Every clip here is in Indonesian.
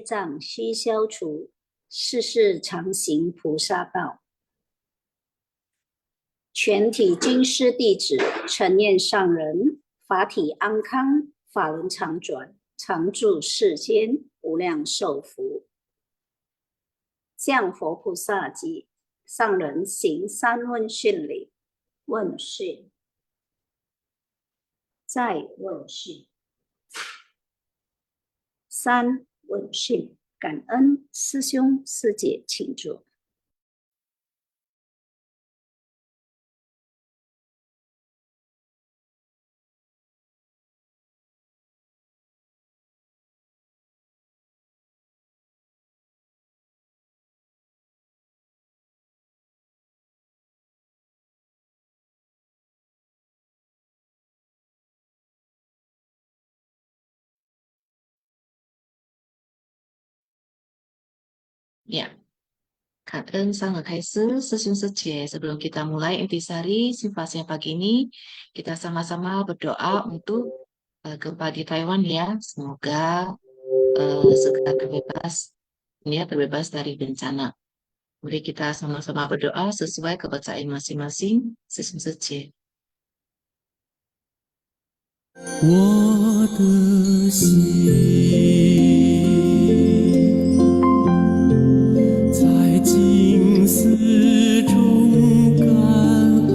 障悉消除，世世常行菩萨道。全体经师弟子，诚愿上人法体安康，法轮常转，常住世间，无量寿福。向佛菩萨及上人行三问讯礼。问讯，再问讯。三问讯，感恩师兄师姐，请坐。Ya, Kak En sangat kaiser, sesung sece. Sebelum kita mulai intisari sifasnya pagi ini, kita sama-sama berdoa untuk gempa di Taiwan ya. Semoga segera terbebas dari bencana. Mari kita sama-sama berdoa sesuai kepercayaan masing-masing, sesung sece. 我的心在静思中感恩，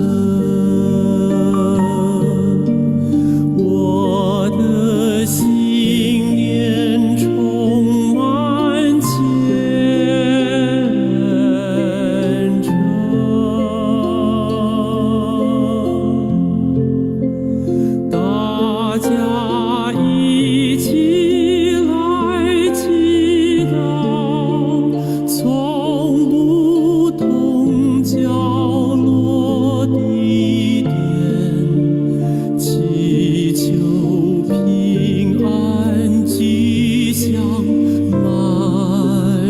我的心念充满虔诚。大家一起来祈祷，从不同角落地点，祈求平安吉祥满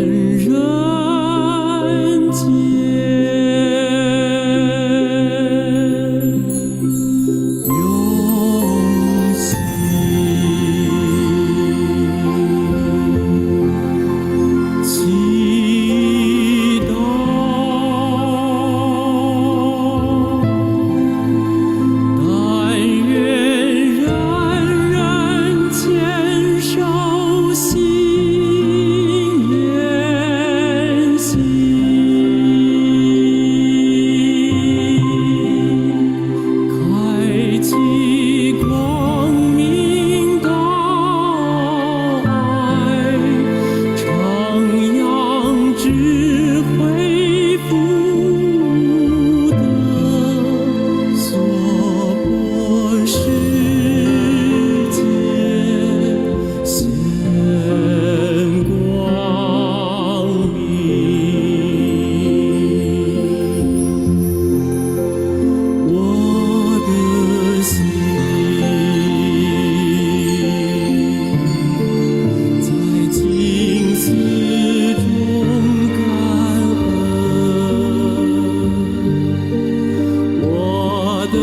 人间。用心祈祷，但愿人人坚守信言行。开启光明道爱，徜徉智慧福德，娑婆世界现光明。我的心在静思中感恩，我的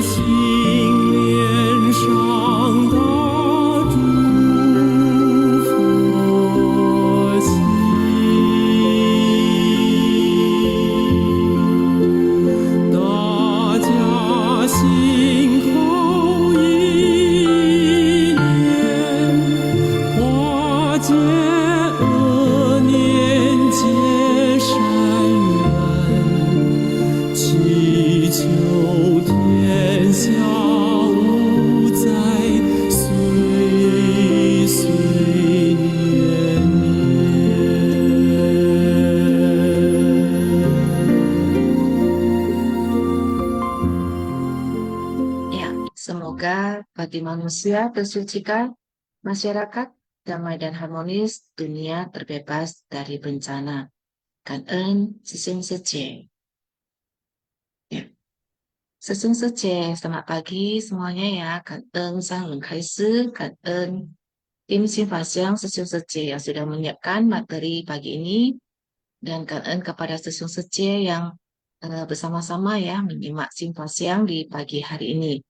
心念上到诸佛心。大家心口一念，化解恶念，结善缘，祈求天下无灾，岁岁年年。 Ya, semoga bagi manusia tersucikan, masyarakat damai dan harmonis, dunia terbebas dari bencana. Kan En Sesung Sece. Ya. Sesung Sece, selamat pagi semuanya ya. Kan En Sang Leng Kaiser, Kan En tim Simpasiang Sesung Sece yang sudah menyiapkan materi pagi ini, dan Kan En kepada Sesung Sece yang bersama-sama ya menyimak Simpasiang di pagi hari ini.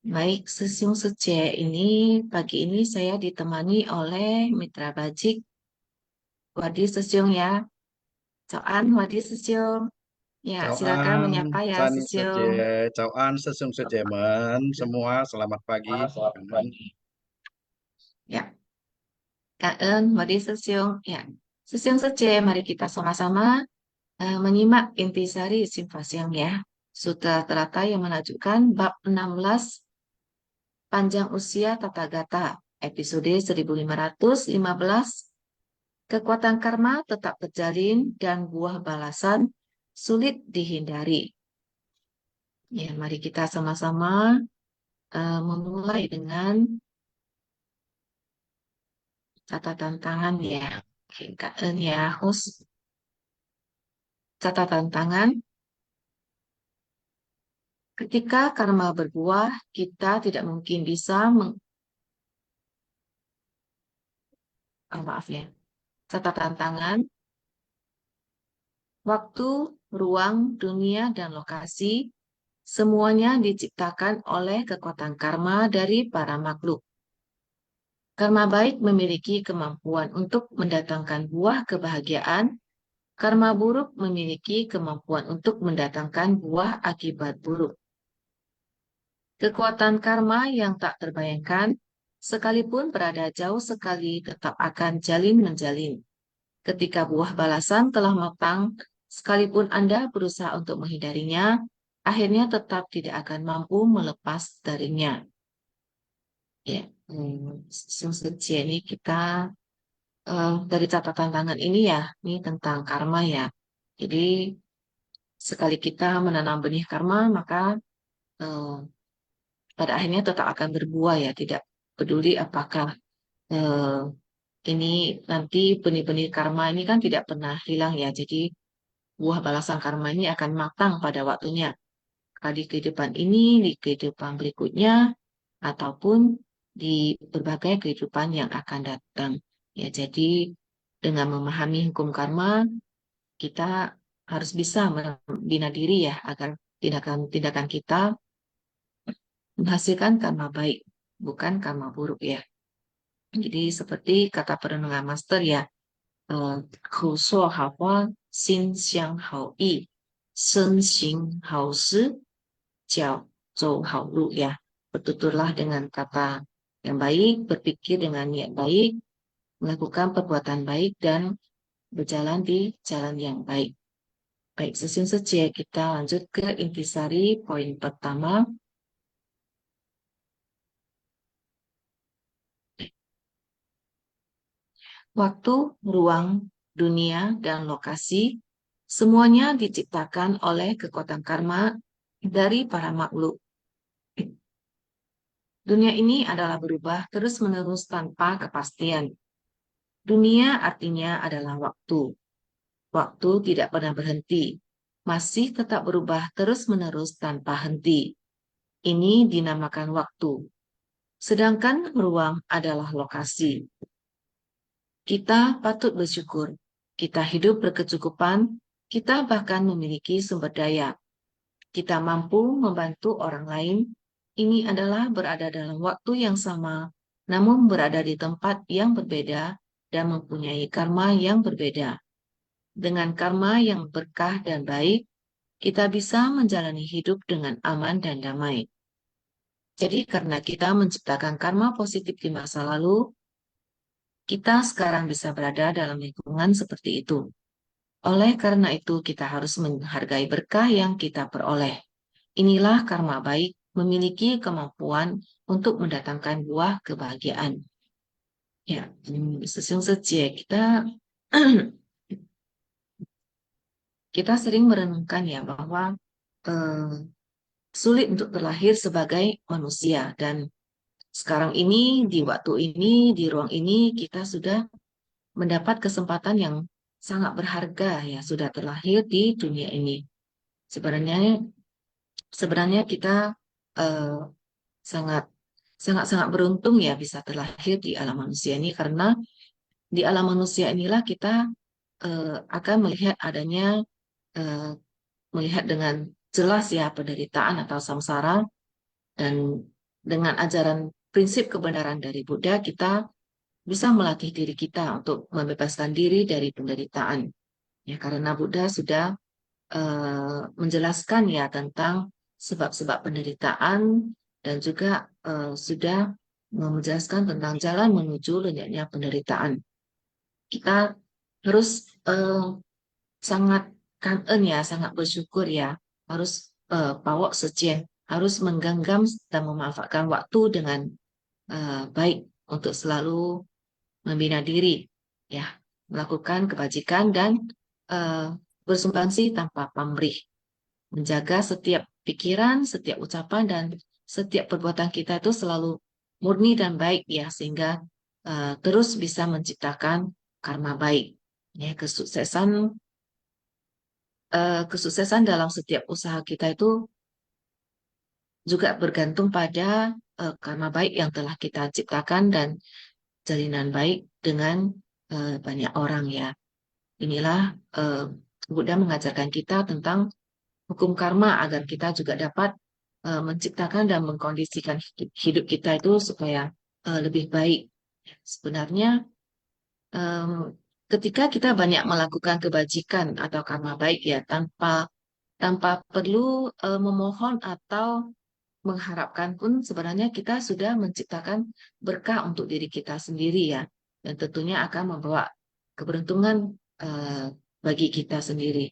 Baik, Sesiung Sece ini pagi ini saya ditemani oleh Mitra Bajik Wadi Sesiung ya. Coan Wadi Sesiung. Ya, silakan Cauan, menyapa ya Sani Seje, Sesiung. Cauan Sesung Sejemen, semua selamat pagi. Ya, Kaen Wadi Sesiung. Ya, Sesiung Sece, mari kita sama-sama menyimak intisari Simpasiang ya. Sutra Terata yang menunjukkan bab 16 Panjang Usia Tata Gata, episode 1515. Kekuatan karma tetap terjalin dan buah balasan sulit dihindari. Ya, mari kita sama-sama memulai dengan catatan tangan ya. Oke, Kak En ya, host. Catatan tangan. Ketika karma berbuah, kita tidak mungkin bisa maaf ya. Catatan tangan. Waktu, ruang, dunia, dan lokasi semuanya diciptakan oleh kekuatan karma dari para makhluk. Karma baik memiliki kemampuan untuk mendatangkan buah kebahagiaan. Karma buruk memiliki kemampuan untuk mendatangkan buah akibat buruk. Kekuatan karma yang tak terbayangkan, sekalipun berada jauh sekali, tetap akan jalin menjalin. Ketika buah balasan telah matang, sekalipun Anda berusaha untuk menghindarinya, akhirnya tetap tidak akan mampu melepas darinya. Ya, Sungsuci ini kita dari catatan tangan ini ya, ini tentang karma ya. Jadi sekali kita menanam benih karma, maka pada akhirnya tetap akan berbuah ya. Tidak peduli apakah ini nanti benih-benih karma ini kan tidak pernah hilang ya. Jadi buah balasan karma ini akan matang pada waktunya. Di kehidupan ini, di kehidupan berikutnya, ataupun di berbagai kehidupan yang akan datang. Ya, jadi dengan memahami hukum karma, kita harus bisa membina diri ya, agar tindakan-tindakan kita menghasilkan karma baik, bukan karma buruk ya. Jadi seperti kata perenungan master ya, Ku suo hao hua, xin xiang hao yi, shen xing hao shi, jiao zhou hao lu ya. Bertuturlah dengan kata yang baik, berpikir dengan niat baik, melakukan perbuatan baik, dan berjalan di jalan yang baik. Baik, sesing saja kita lanjut ke intisari poin pertama. Waktu, ruang, dunia, dan lokasi semuanya diciptakan oleh kekuatan karma dari para makhluk. Dunia ini adalah berubah terus-menerus tanpa kepastian. Dunia artinya adalah waktu. Waktu tidak pernah berhenti, masih tetap berubah terus-menerus tanpa henti. Ini dinamakan waktu. Sedangkan ruang adalah lokasi. Kita patut bersyukur. Kita hidup berkecukupan, kita bahkan memiliki sumber daya. Kita mampu membantu orang lain. Ini adalah berada dalam waktu yang sama, namun berada di tempat yang berbeda dan mempunyai karma yang berbeda. Dengan karma yang berkah dan baik, kita bisa menjalani hidup dengan aman dan damai. Jadi karena kita menciptakan karma positif di masa lalu, kita sekarang bisa berada dalam lingkungan seperti itu. Oleh karena itu, kita harus menghargai berkah yang kita peroleh. Inilah karma baik, memiliki kemampuan untuk mendatangkan buah kebahagiaan. Ya, sesung saja kita sering merenungkan ya bahwa sulit untuk terlahir sebagai manusia, dan sekarang ini, di waktu ini, di ruang ini, kita sudah mendapat kesempatan yang sangat berharga ya, sudah terlahir di dunia ini. Sebenarnya kita sangat beruntung ya bisa terlahir di alam manusia ini, karena di alam manusia inilah kita akan melihat adanya melihat dengan jelas ya penderitaan atau samsara, dan dengan ajaran prinsip kebenaran dari Buddha, kita bisa melatih diri kita untuk membebaskan diri dari penderitaan. Ya, karena Buddha sudah menjelaskan ya tentang sebab-sebab penderitaan dan juga sudah menjelaskan tentang jalan menuju lenyapnya penderitaan. Kita harus sangat kangen ya, sangat bersyukur ya, harus pawok secien, harus menggenggam dan memanfaatkan waktu dengan baik untuk selalu membina diri, ya, melakukan kebajikan dan bersumbangsi tanpa pamrih, menjaga setiap pikiran, setiap ucapan dan setiap perbuatan kita itu selalu murni dan baik ya, sehingga terus bisa menciptakan karma baik. Ya, kesuksesan dalam setiap usaha kita itu juga bergantung pada karma baik yang telah kita ciptakan dan jalinan baik dengan banyak orang ya. Inilah Buddha mengajarkan kita tentang hukum karma agar kita juga dapat menciptakan dan mengkondisikan hidup kita itu supaya lebih baik. Sebenarnya ketika kita banyak melakukan kebajikan atau karma baik ya tanpa perlu memohon atau mengharapkan pun sebenarnya kita sudah menciptakan berkah untuk diri kita sendiri ya, dan tentunya akan membawa keberuntungan bagi kita sendiri.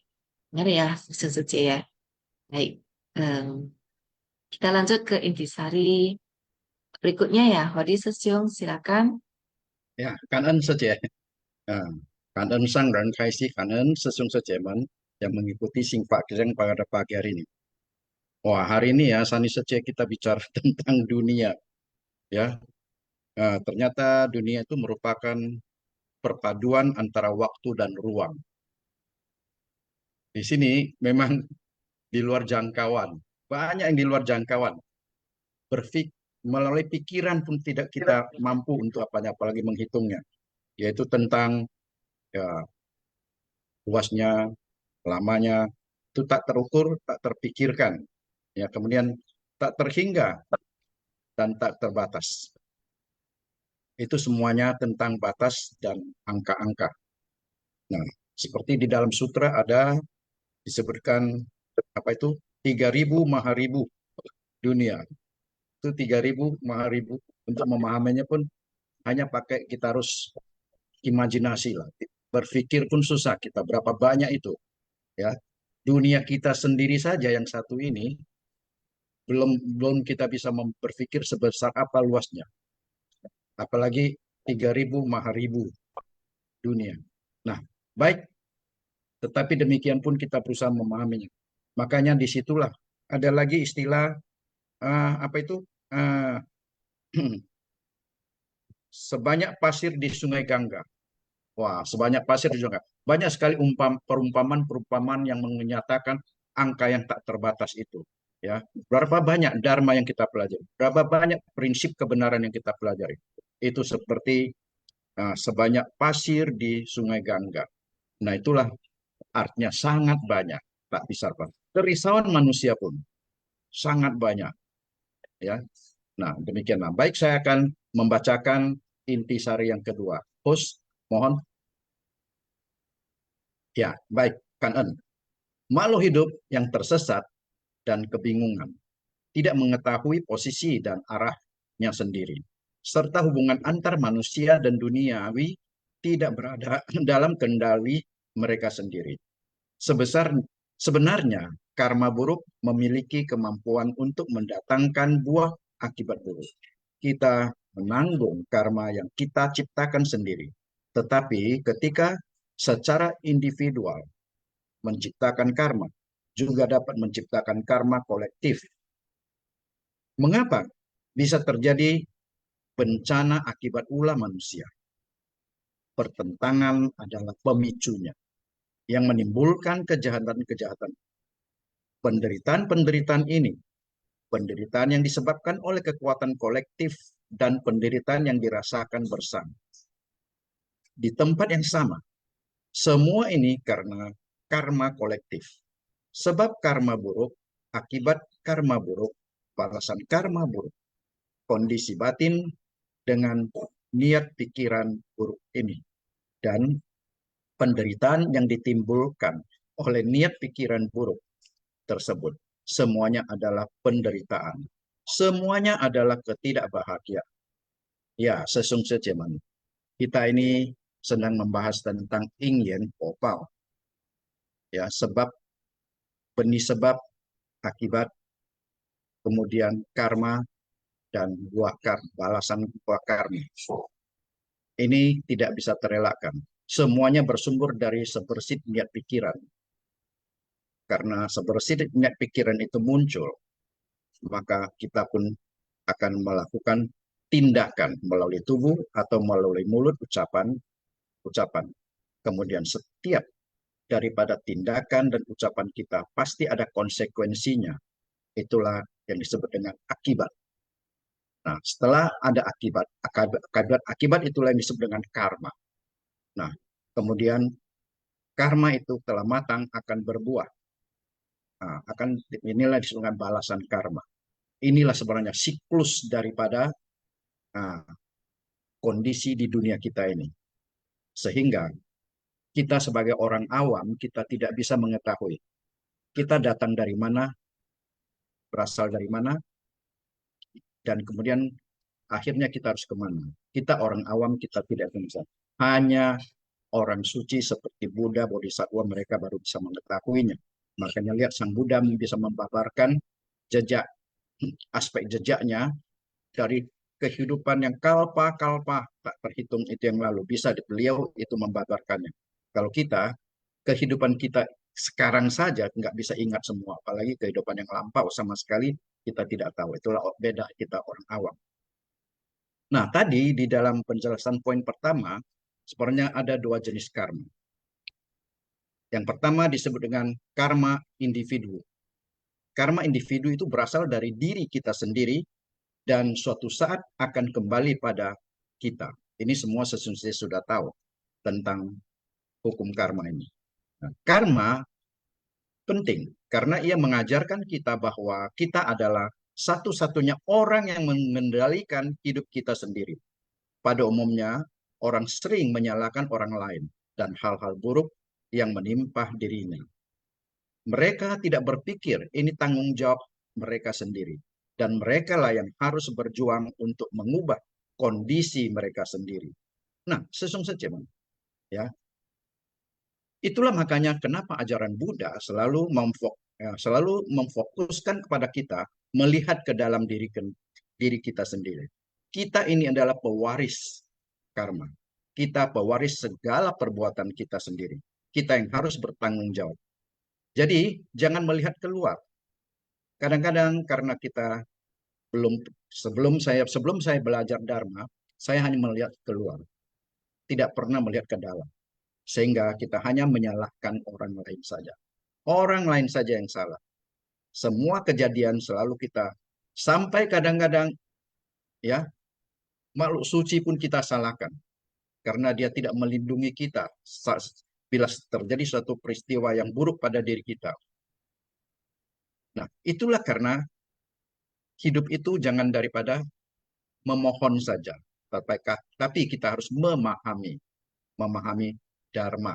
Benar ya, Sensei ya. Baik, kita lanjut ke intisari berikutnya ya. Hodi Sesyong, silakan. Ya, kanan saja. Nah, kanan sang dan kaisi kanan sesung sejaman yang mengikuti singpak kiseng pada pagi hari ini. Wah, hari ini ya Sani saja kita bicara tentang dunia. Ya, nah, ternyata dunia itu merupakan perpaduan antara waktu dan ruang. Di sini memang di luar jangkauan. Banyak yang di luar jangkauan. Melalui pikiran pun tidak kita mampu untuk apalagi menghitungnya. Yaitu tentang ya, luasnya, lamanya, itu tak terukur, tak terpikirkan. Ya, kemudian tak terhingga dan tak terbatas. Itu semuanya tentang batas dan angka-angka. Nah, seperti di dalam sutra ada disebutkan apa itu 3.000 maharibu dunia. Itu 3.000 maharibu, untuk memahaminya pun hanya pakai kita harus imajinasi lah. Berpikir pun susah kita berapa banyak itu. Ya, dunia kita sendiri saja yang satu ini belum kita bisa berpikir sebesar apa luasnya. Apalagi 3.000 maharibu dunia. Nah, baik. Tetapi demikian pun kita berusaha memahaminya. Makanya disitulah ada lagi istilah apa itu sebanyak pasir di Sungai Gangga. Wah, sebanyak pasir di Sungai Gangga. Banyak sekali perumpamaan yang menyatakan angka yang tak terbatas itu. Ya, berapa banyak dharma yang kita pelajari, berapa banyak prinsip kebenaran yang kita pelajari. Itu seperti sebanyak pasir di Sungai Gangga. Nah, itulah artinya sangat banyak, tak bisa apa. Kerisauan manusia pun sangat banyak. Ya, nah demikianlah. Baik, saya akan membacakan intisari yang kedua. Host, mohon. Ya, baik, Kanen. Makhluk hidup yang tersesat dan kebingungan, tidak mengetahui posisi dan arahnya sendiri, serta hubungan antar manusia dan duniawi tidak berada dalam kendali mereka sendiri. Sebenarnya, karma buruk memiliki kemampuan untuk mendatangkan buah akibat buruk. Kita menanggung karma yang kita ciptakan sendiri. Tetapi ketika secara individual menciptakan karma, juga dapat menciptakan karma kolektif. Mengapa bisa terjadi bencana akibat ulah manusia? Pertentangan adalah pemicunya yang menimbulkan kejahatan-kejahatan. Penderitaan-penderitaan ini, penderitaan yang disebabkan oleh kekuatan kolektif dan penderitaan yang dirasakan bersama. Di tempat yang sama, semua ini karena karma kolektif. Sebab karma buruk, akibat karma buruk, balasan karma buruk. kondisi batin dengan niat pikiran buruk ini. Dan penderitaan yang ditimbulkan oleh niat pikiran buruk tersebut, semuanya adalah penderitaan. Semuanya adalah ketidakbahagiaan. Ya, sesungguhnya kita ini sedang membahas tentang ingyen popao. Ya, benih sebab, akibat, kemudian karma, dan buah karma, balasan buah karma. Ini tidak bisa terelakkan. Semuanya bersumber dari sebersit niat pikiran. Karena sebersit niat pikiran itu muncul, maka kita pun akan melakukan tindakan melalui tubuh atau melalui mulut, ucapan. Kemudian setiap daripada tindakan dan ucapan kita pasti ada konsekuensinya. Itulah yang disebut dengan akibat. Nah, setelah ada akibat itulah yang disebut dengan karma. Nah, kemudian karma itu telah matang akan berbuah. Nah, inilah disebut dengan balasan karma. Inilah sebenarnya siklus daripada kondisi di dunia kita ini. Sehingga kita sebagai orang awam, kita tidak bisa mengetahui kita datang dari mana, berasal dari mana, dan kemudian akhirnya kita harus kemana. Kita orang awam, kita tidak bisa. Hanya orang suci seperti Buddha, Bodhisattva, mereka baru bisa mengetahuinya. Makanya lihat Sang Buddha bisa membabarkan jejak, aspek jejaknya dari kehidupan yang kalpa-kalpa tak terhitung itu yang lalu. Bisa beliau itu membabarkannya. Kalau kita, kehidupan kita sekarang saja nggak bisa ingat semua. Apalagi kehidupan yang lampau sama sekali kita tidak tahu. Itulah beda kita orang awam. Nah, tadi di dalam penjelasan poin pertama, sebenarnya ada dua jenis karma. Yang pertama disebut dengan karma individu. Karma individu itu berasal dari diri kita sendiri dan suatu saat akan kembali pada kita. Ini semua sesungguhnya sudah tahu tentang hukum karma ini. Nah, karma penting karena ia mengajarkan kita bahwa kita adalah satu-satunya orang yang mengendalikan hidup kita sendiri. Pada umumnya, orang sering menyalahkan orang lain dan hal-hal buruk yang menimpa dirinya. Mereka tidak berpikir ini tanggung jawab mereka sendiri. Dan mereka lah yang harus berjuang untuk mengubah kondisi mereka sendiri. Nah, sesungguhnya, ya, itulah makanya kenapa ajaran Buddha selalu memfokuskan kepada kita melihat ke dalam diri kita sendiri. Kita ini adalah pewaris karma. Kita pewaris segala perbuatan kita sendiri. Kita yang harus bertanggung jawab. Jadi jangan melihat keluar. Kadang-kadang karena kita sebelum saya belajar Dharma, saya hanya melihat keluar. Tidak pernah melihat ke dalam. Sehingga kita hanya menyalahkan orang lain saja. Orang lain saja yang salah. Semua kejadian selalu kita sampai kadang-kadang ya makhluk suci pun kita salahkan karena dia tidak melindungi kita bila terjadi suatu peristiwa yang buruk pada diri kita. Nah, itulah karena hidup itu jangan daripada memohon saja, tapi kita harus memahami Dharma.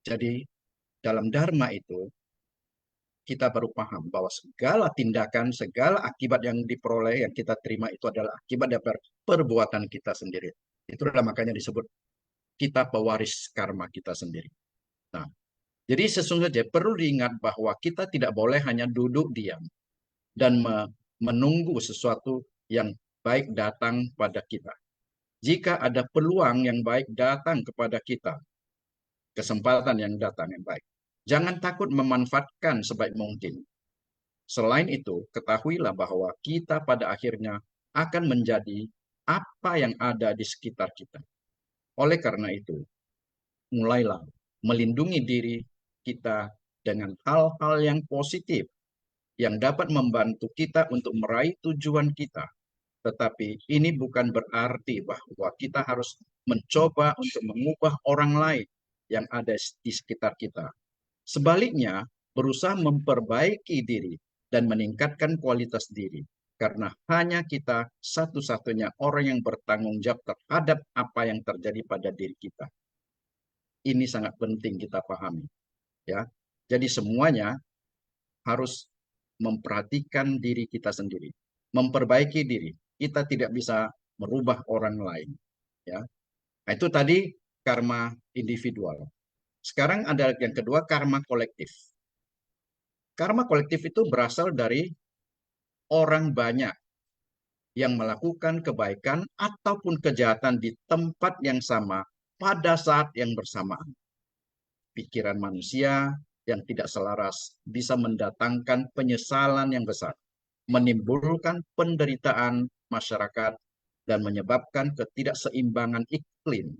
Jadi dalam Dharma itu kita baru paham bahwa segala tindakan, segala akibat yang diperoleh, yang kita terima itu adalah akibat dari perbuatan kita sendiri. Itulah makanya disebut kita pewaris karma kita sendiri. Nah, jadi sesungguhnya perlu diingat bahwa kita tidak boleh hanya duduk diam dan menunggu sesuatu yang baik datang pada kita. Jika ada peluang yang baik datang kepada kita, kesempatan yang datang yang baik, jangan takut memanfaatkan sebaik mungkin. Selain itu, ketahuilah bahwa kita pada akhirnya akan menjadi apa yang ada di sekitar kita. Oleh karena itu, mulailah melindungi diri kita dengan hal-hal yang positif yang dapat membantu kita untuk meraih tujuan kita. Tetapi ini bukan berarti bahwa kita harus mencoba untuk mengubah orang lain yang ada di sekitar kita. Sebaliknya, berusaha memperbaiki diri dan meningkatkan kualitas diri. Karena hanya kita satu-satunya orang yang bertanggung jawab terhadap apa yang terjadi pada diri kita. Ini sangat penting kita pahami. Ya, jadi semuanya harus memperhatikan diri kita sendiri, memperbaiki diri. Kita tidak bisa merubah orang lain. Ya, nah, itu tadi karma individual. Sekarang ada yang kedua, karma kolektif. Karma kolektif itu berasal dari orang banyak yang melakukan kebaikan ataupun kejahatan di tempat yang sama pada saat yang bersamaan. Pikiran manusia yang tidak selaras bisa mendatangkan penyesalan yang besar, menimbulkan penderitaan masyarakat, dan menyebabkan ketidakseimbangan iklim.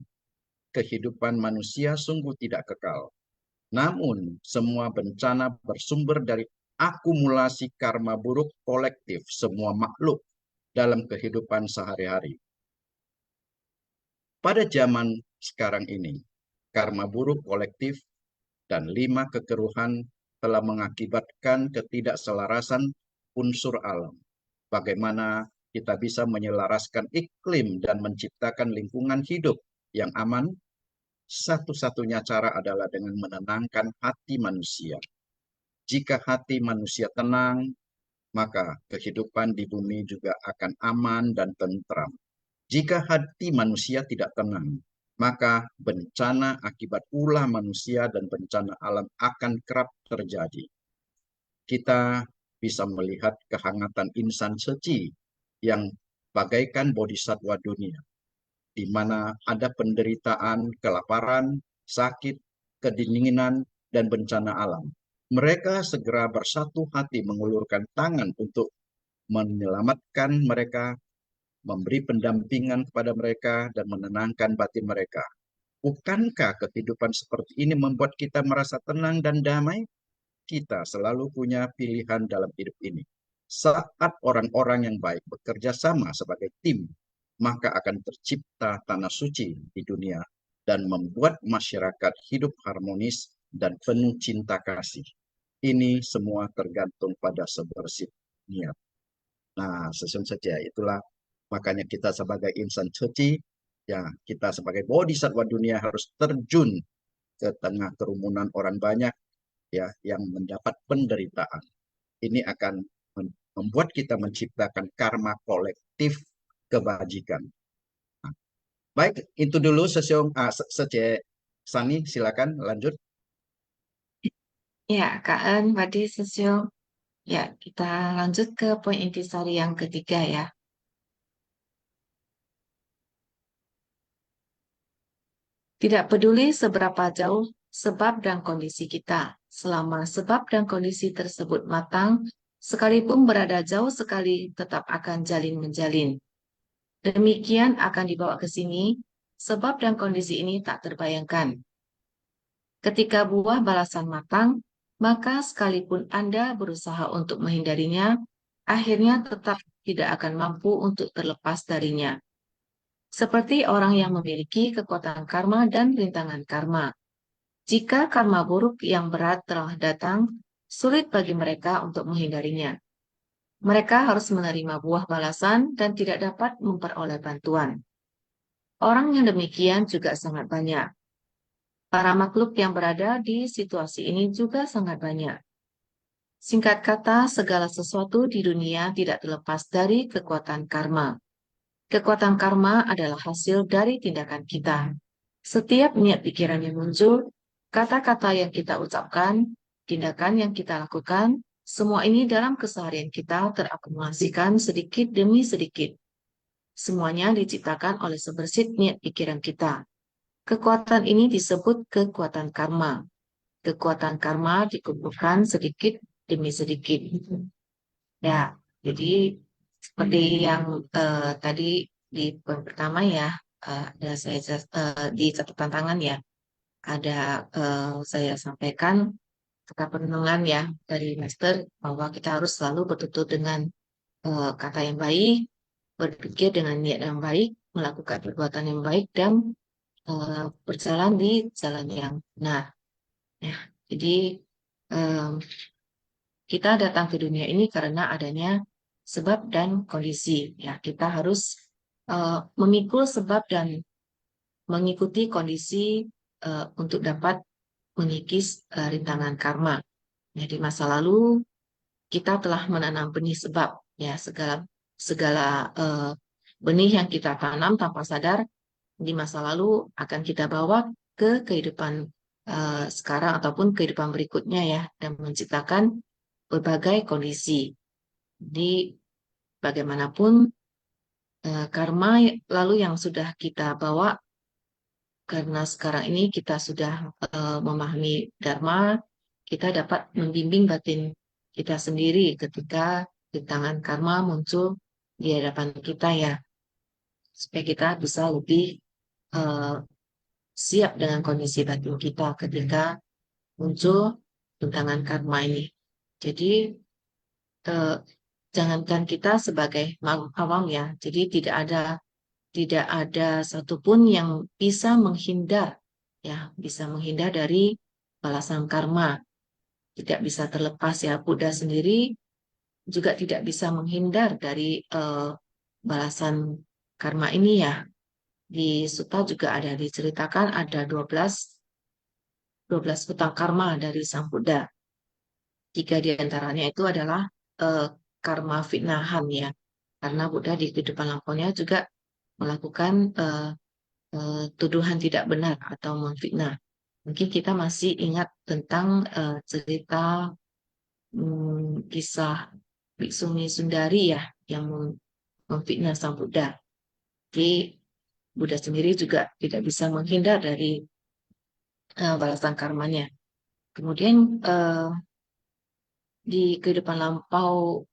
Kehidupan manusia sungguh tidak kekal. Namun, semua bencana bersumber dari akumulasi karma buruk kolektif semua makhluk dalam kehidupan sehari-hari. Pada zaman sekarang ini, karma buruk kolektif dan 5 kekeruhan telah mengakibatkan ketidakselarasan unsur alam. Bagaimana kita bisa menyelaraskan iklim dan menciptakan lingkungan hidup yang aman? Satu-satunya cara adalah dengan menenangkan hati manusia. Jika hati manusia tenang, maka kehidupan di bumi juga akan aman dan tentram. Jika hati manusia tidak tenang, maka bencana akibat ulah manusia dan bencana alam akan kerap terjadi. Kita bisa melihat kehangatan insan suci yang bagaikan bodhisatwa dunia, di mana ada penderitaan, kelaparan, sakit, kedinginan, dan bencana alam. Mereka segera bersatu hati mengulurkan tangan untuk menyelamatkan mereka, memberi pendampingan kepada mereka, dan menenangkan batin mereka. Bukankah kehidupan seperti ini membuat kita merasa tenang dan damai? Kita selalu punya pilihan dalam hidup ini. Saat orang-orang yang baik bekerja sama sebagai tim, maka akan tercipta tanah suci di dunia dan membuat masyarakat hidup harmonis dan penuh cinta kasih. Ini semua tergantung pada sebersih niat. Nah, sesungguhnya itulah makanya kita sebagai insan suci, ya kita sebagai bodhisattva dunia harus terjun ke tengah kerumunan orang banyak ya yang mendapat penderitaan. Ini akan membuat kita menciptakan karma kolektif kebajikan. Nah, baik, itu dulu sesiong Sani, silakan lanjut. Ya, Kak En, Wadi, Sesio. Ya, kita lanjut ke poin intisari yang ketiga ya. Tidak peduli seberapa jauh sebab dan kondisi kita, selama sebab dan kondisi tersebut matang, sekalipun berada jauh sekali tetap akan jalin-menjalin. Demikian akan dibawa ke sini, sebab dan kondisi ini tak terbayangkan. Ketika buah balasan matang, maka sekalipun Anda berusaha untuk menghindarinya, akhirnya tetap tidak akan mampu untuk terlepas darinya. Seperti orang yang memiliki kekuatan karma dan rintangan karma. Jika karma buruk yang berat telah datang, sulit bagi mereka untuk menghindarinya. Mereka harus menerima buah balasan dan tidak dapat memperoleh bantuan. Orang yang demikian juga sangat banyak. Para makhluk yang berada di situasi ini juga sangat banyak. Singkat kata, segala sesuatu di dunia tidak terlepas dari kekuatan karma. Kekuatan karma adalah hasil dari tindakan kita. Setiap niat pikiran yang muncul, kata-kata yang kita ucapkan, tindakan yang kita lakukan, semua ini dalam keseharian kita terakumulasikan sedikit demi sedikit. Semuanya diciptakan oleh sebersit niat pikiran kita. Kekuatan ini disebut kekuatan karma. Kekuatan karma dikumpulkan sedikit demi sedikit. Ya, jadi seperti yang tadi di poin pertama ya, ada saya di catatan tangan ya, ada saya sampaikan kata perenungan ya dari Master bahwa kita harus selalu bertutur dengan kata yang baik, berpikir dengan niat yang baik, melakukan perbuatan yang baik dan berjalan di jalan yang benar. Ya, jadi kita datang ke dunia ini karena adanya sebab dan kondisi. Ya, kita harus memikul sebab dan mengikuti kondisi untuk dapat mengikis rintangan karma. Ya, di masa lalu kita telah menanam benih sebab, ya, segala benih yang kita tanam tanpa sadar di masa lalu akan kita bawa ke kehidupan sekarang ataupun kehidupan berikutnya, ya, dan menciptakan berbagai kondisi. Jadi bagaimanapun karma lalu yang sudah kita bawa, karena sekarang ini kita sudah memahami Dharma, kita dapat membimbing batin kita sendiri ketika rintangan karma muncul di hadapan kita, ya, supaya kita bisa lebih siap dengan kondisi batin kita ketika muncul rintangan karma ini. Jadi jangankan kita sebagai awam, ya, jadi tidak ada satupun yang bisa menghindar, ya, bisa menghindar dari balasan karma. Tidak bisa terlepas, ya, Buddha sendiri juga tidak bisa menghindar dari balasan karma ini, ya. Di Sutta juga ada diceritakan ada 12 hutang karma dari Sang Buddha. 3 diantaranya itu adalah karma fitnahan, ya. Karena Buddha di kehidupan lampaunya juga melakukan tuduhan tidak benar atau memfitnah. Mungkin kita masih ingat tentang cerita kisah Biksuni Sundari, ya, yang memfitnah Sang Buddha. Jadi Buddha sendiri juga tidak bisa menghindar dari balasan karmanya. Kemudian di kehidupan lampau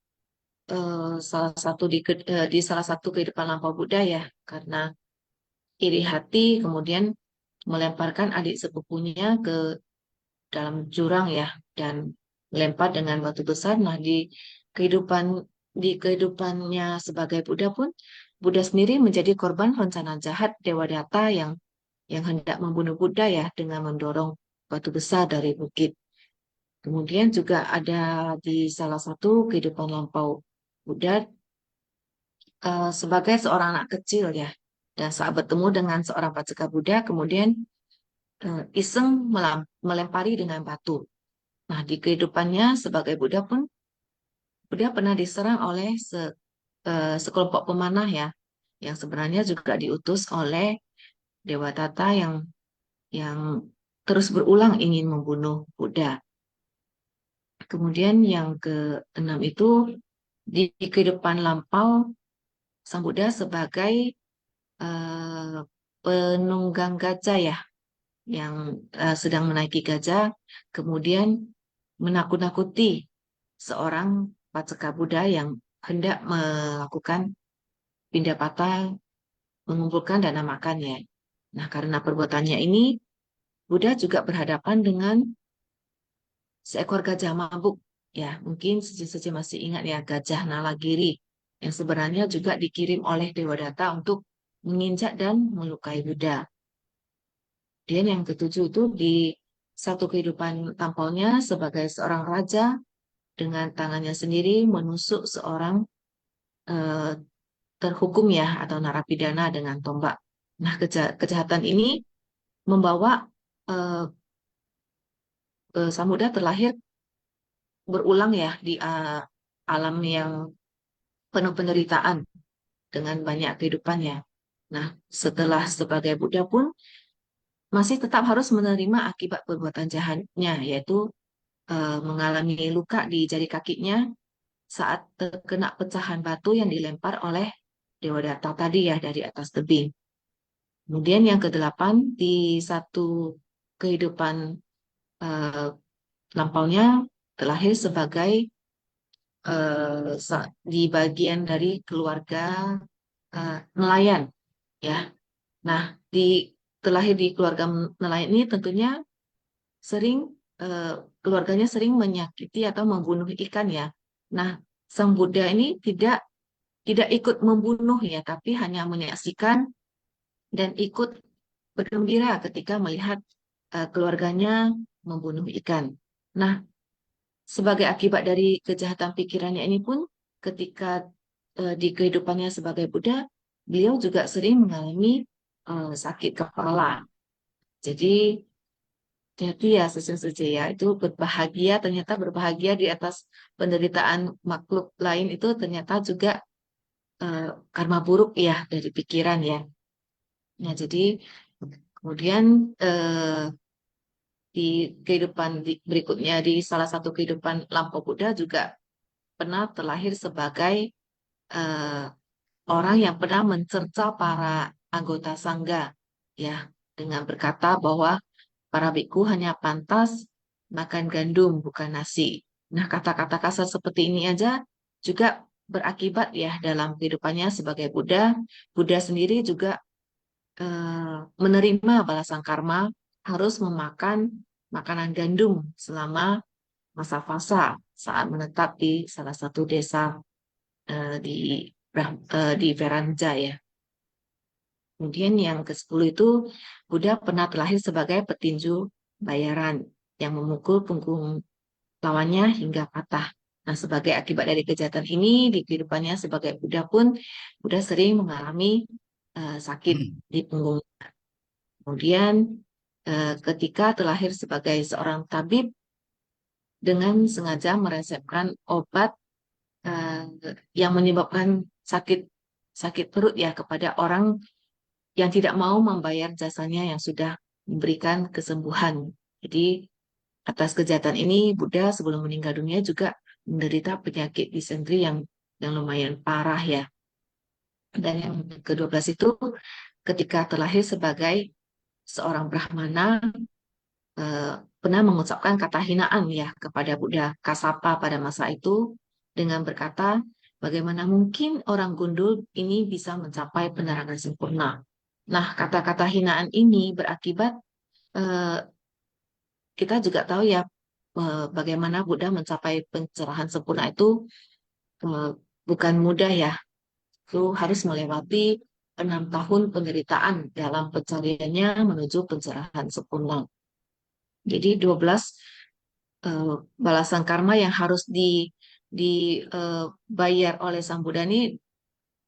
di salah satu kehidupan lampau Buddha, ya, karena iri hati kemudian melemparkan adik sepupunya ke dalam jurang, ya, dan melempar dengan batu besar. Nah, di kehidupannya sebagai Buddha pun, Buddha sendiri menjadi korban rencana jahat Dewadatta yang hendak membunuh Buddha, ya, dengan mendorong batu besar dari bukit. Kemudian juga ada di salah satu kehidupan lampau Buddha sebagai seorang anak kecil, ya, dan saat bertemu dengan seorang paceka Buddha kemudian iseng melempari dengan batu. Nah, di kehidupannya sebagai Buddha pun Buddha pernah diserang oleh sekelompok pemanah, ya, yang sebenarnya juga diutus oleh Dewadatta yang terus berulang ingin membunuh Buddha. Kemudian yang ke-6 itu di kehidupan lampau Sang Buddha sebagai penunggang gajah, ya, yang sedang menaiki gajah, kemudian menakut-nakuti seorang paceka Buddha yang hendak melakukan pindapata, mengumpulkan dana makannya. Nah, karena perbuatannya ini, Buddha juga berhadapan dengan seekor gajah mabuk, ya, mungkin Suci masih ingat, ya, gajah Nalagiri yang sebenarnya juga dikirim oleh Dewadatta untuk menginjak dan melukai Buddha. Dan yang ke-7 itu di satu kehidupan lampaunya sebagai seorang raja, dengan tangannya sendiri menusuk seorang terhukum, ya, atau narapidana dengan tombak. Nah, kejahatan ini membawa Sang Buddha terlahir berulang, ya, di alam yang penuh penderitaan dengan banyak kehidupannya. Nah, setelah sebagai Buddha pun masih tetap harus menerima akibat perbuatan jahatnya, yaitu mengalami luka di jari kakinya saat terkena pecahan batu yang dilempar oleh Dewadatta tadi, ya, dari atas tebing. Kemudian yang ke-8 di satu kehidupan lampaunya terlahir sebagai di bagian dari keluarga nelayan, ya. Nah, terlahir di keluarga nelayan ini tentunya keluarganya sering menyakiti atau membunuh ikan, ya. Nah, Sang Buddha ini tidak ikut membunuh, ya, tapi hanya menyaksikan dan ikut bergembira ketika melihat keluarganya membunuh ikan. Nah, sebagai akibat dari kejahatan pikirannya ini pun ketika di kehidupannya sebagai Buddha, beliau juga sering mengalami sakit kepala. Jadi hati ya sesungguhnya ya, itu ternyata berbahagia di atas penderitaan makhluk lain itu ternyata juga karma buruk ya dari pikiran ya. Nah, jadi kemudian di kehidupan berikutnya, di salah satu kehidupan lampau Buddha juga pernah terlahir sebagai orang yang pernah mencerca para anggota sangga ya, dengan berkata bahwa para biku hanya pantas makan gandum bukan nasi. Nah, kata-kata kasar seperti ini aja juga berakibat ya dalam kehidupannya sebagai Buddha. Buddha sendiri juga menerima balasan karma, harus memakan makanan gandum selama masa fasa saat menetap di salah satu desa di Veranja ya. Kemudian yang ke-10 itu Buddha pernah terlahir sebagai petinju bayaran yang memukul punggung lawannya hingga patah. Nah, sebagai akibat dari kejahatan ini di kehidupannya sebagai Buddha pun Buddha sering mengalami sakit di punggung. Kemudian ketika terlahir sebagai seorang tabib dengan sengaja meresepkan obat yang menyebabkan sakit perut ya kepada orang yang tidak mau membayar jasanya yang sudah memberikan kesembuhan. Jadi atas kejahatan ini Buddha sebelum meninggal dunia juga menderita penyakit disentri yang lumayan parah ya. Dan yang ke-12 itu ketika terlahir sebagai seorang Brahmana pernah mengucapkan kata hinaan ya kepada Buddha Kasapa pada masa itu dengan berkata, bagaimana mungkin orang gundul ini bisa mencapai penerangan sempurna. Nah, kata-kata hinaan ini berakibat kita juga tahu ya bagaimana Buddha mencapai pencerahan sempurna itu bukan mudah ya. Itu harus melewati 6 tahun penderitaan dalam pencariannya menuju pencerahan sempurna. Jadi 12 balasan karma yang harus dibayar oleh Sang Buddha ini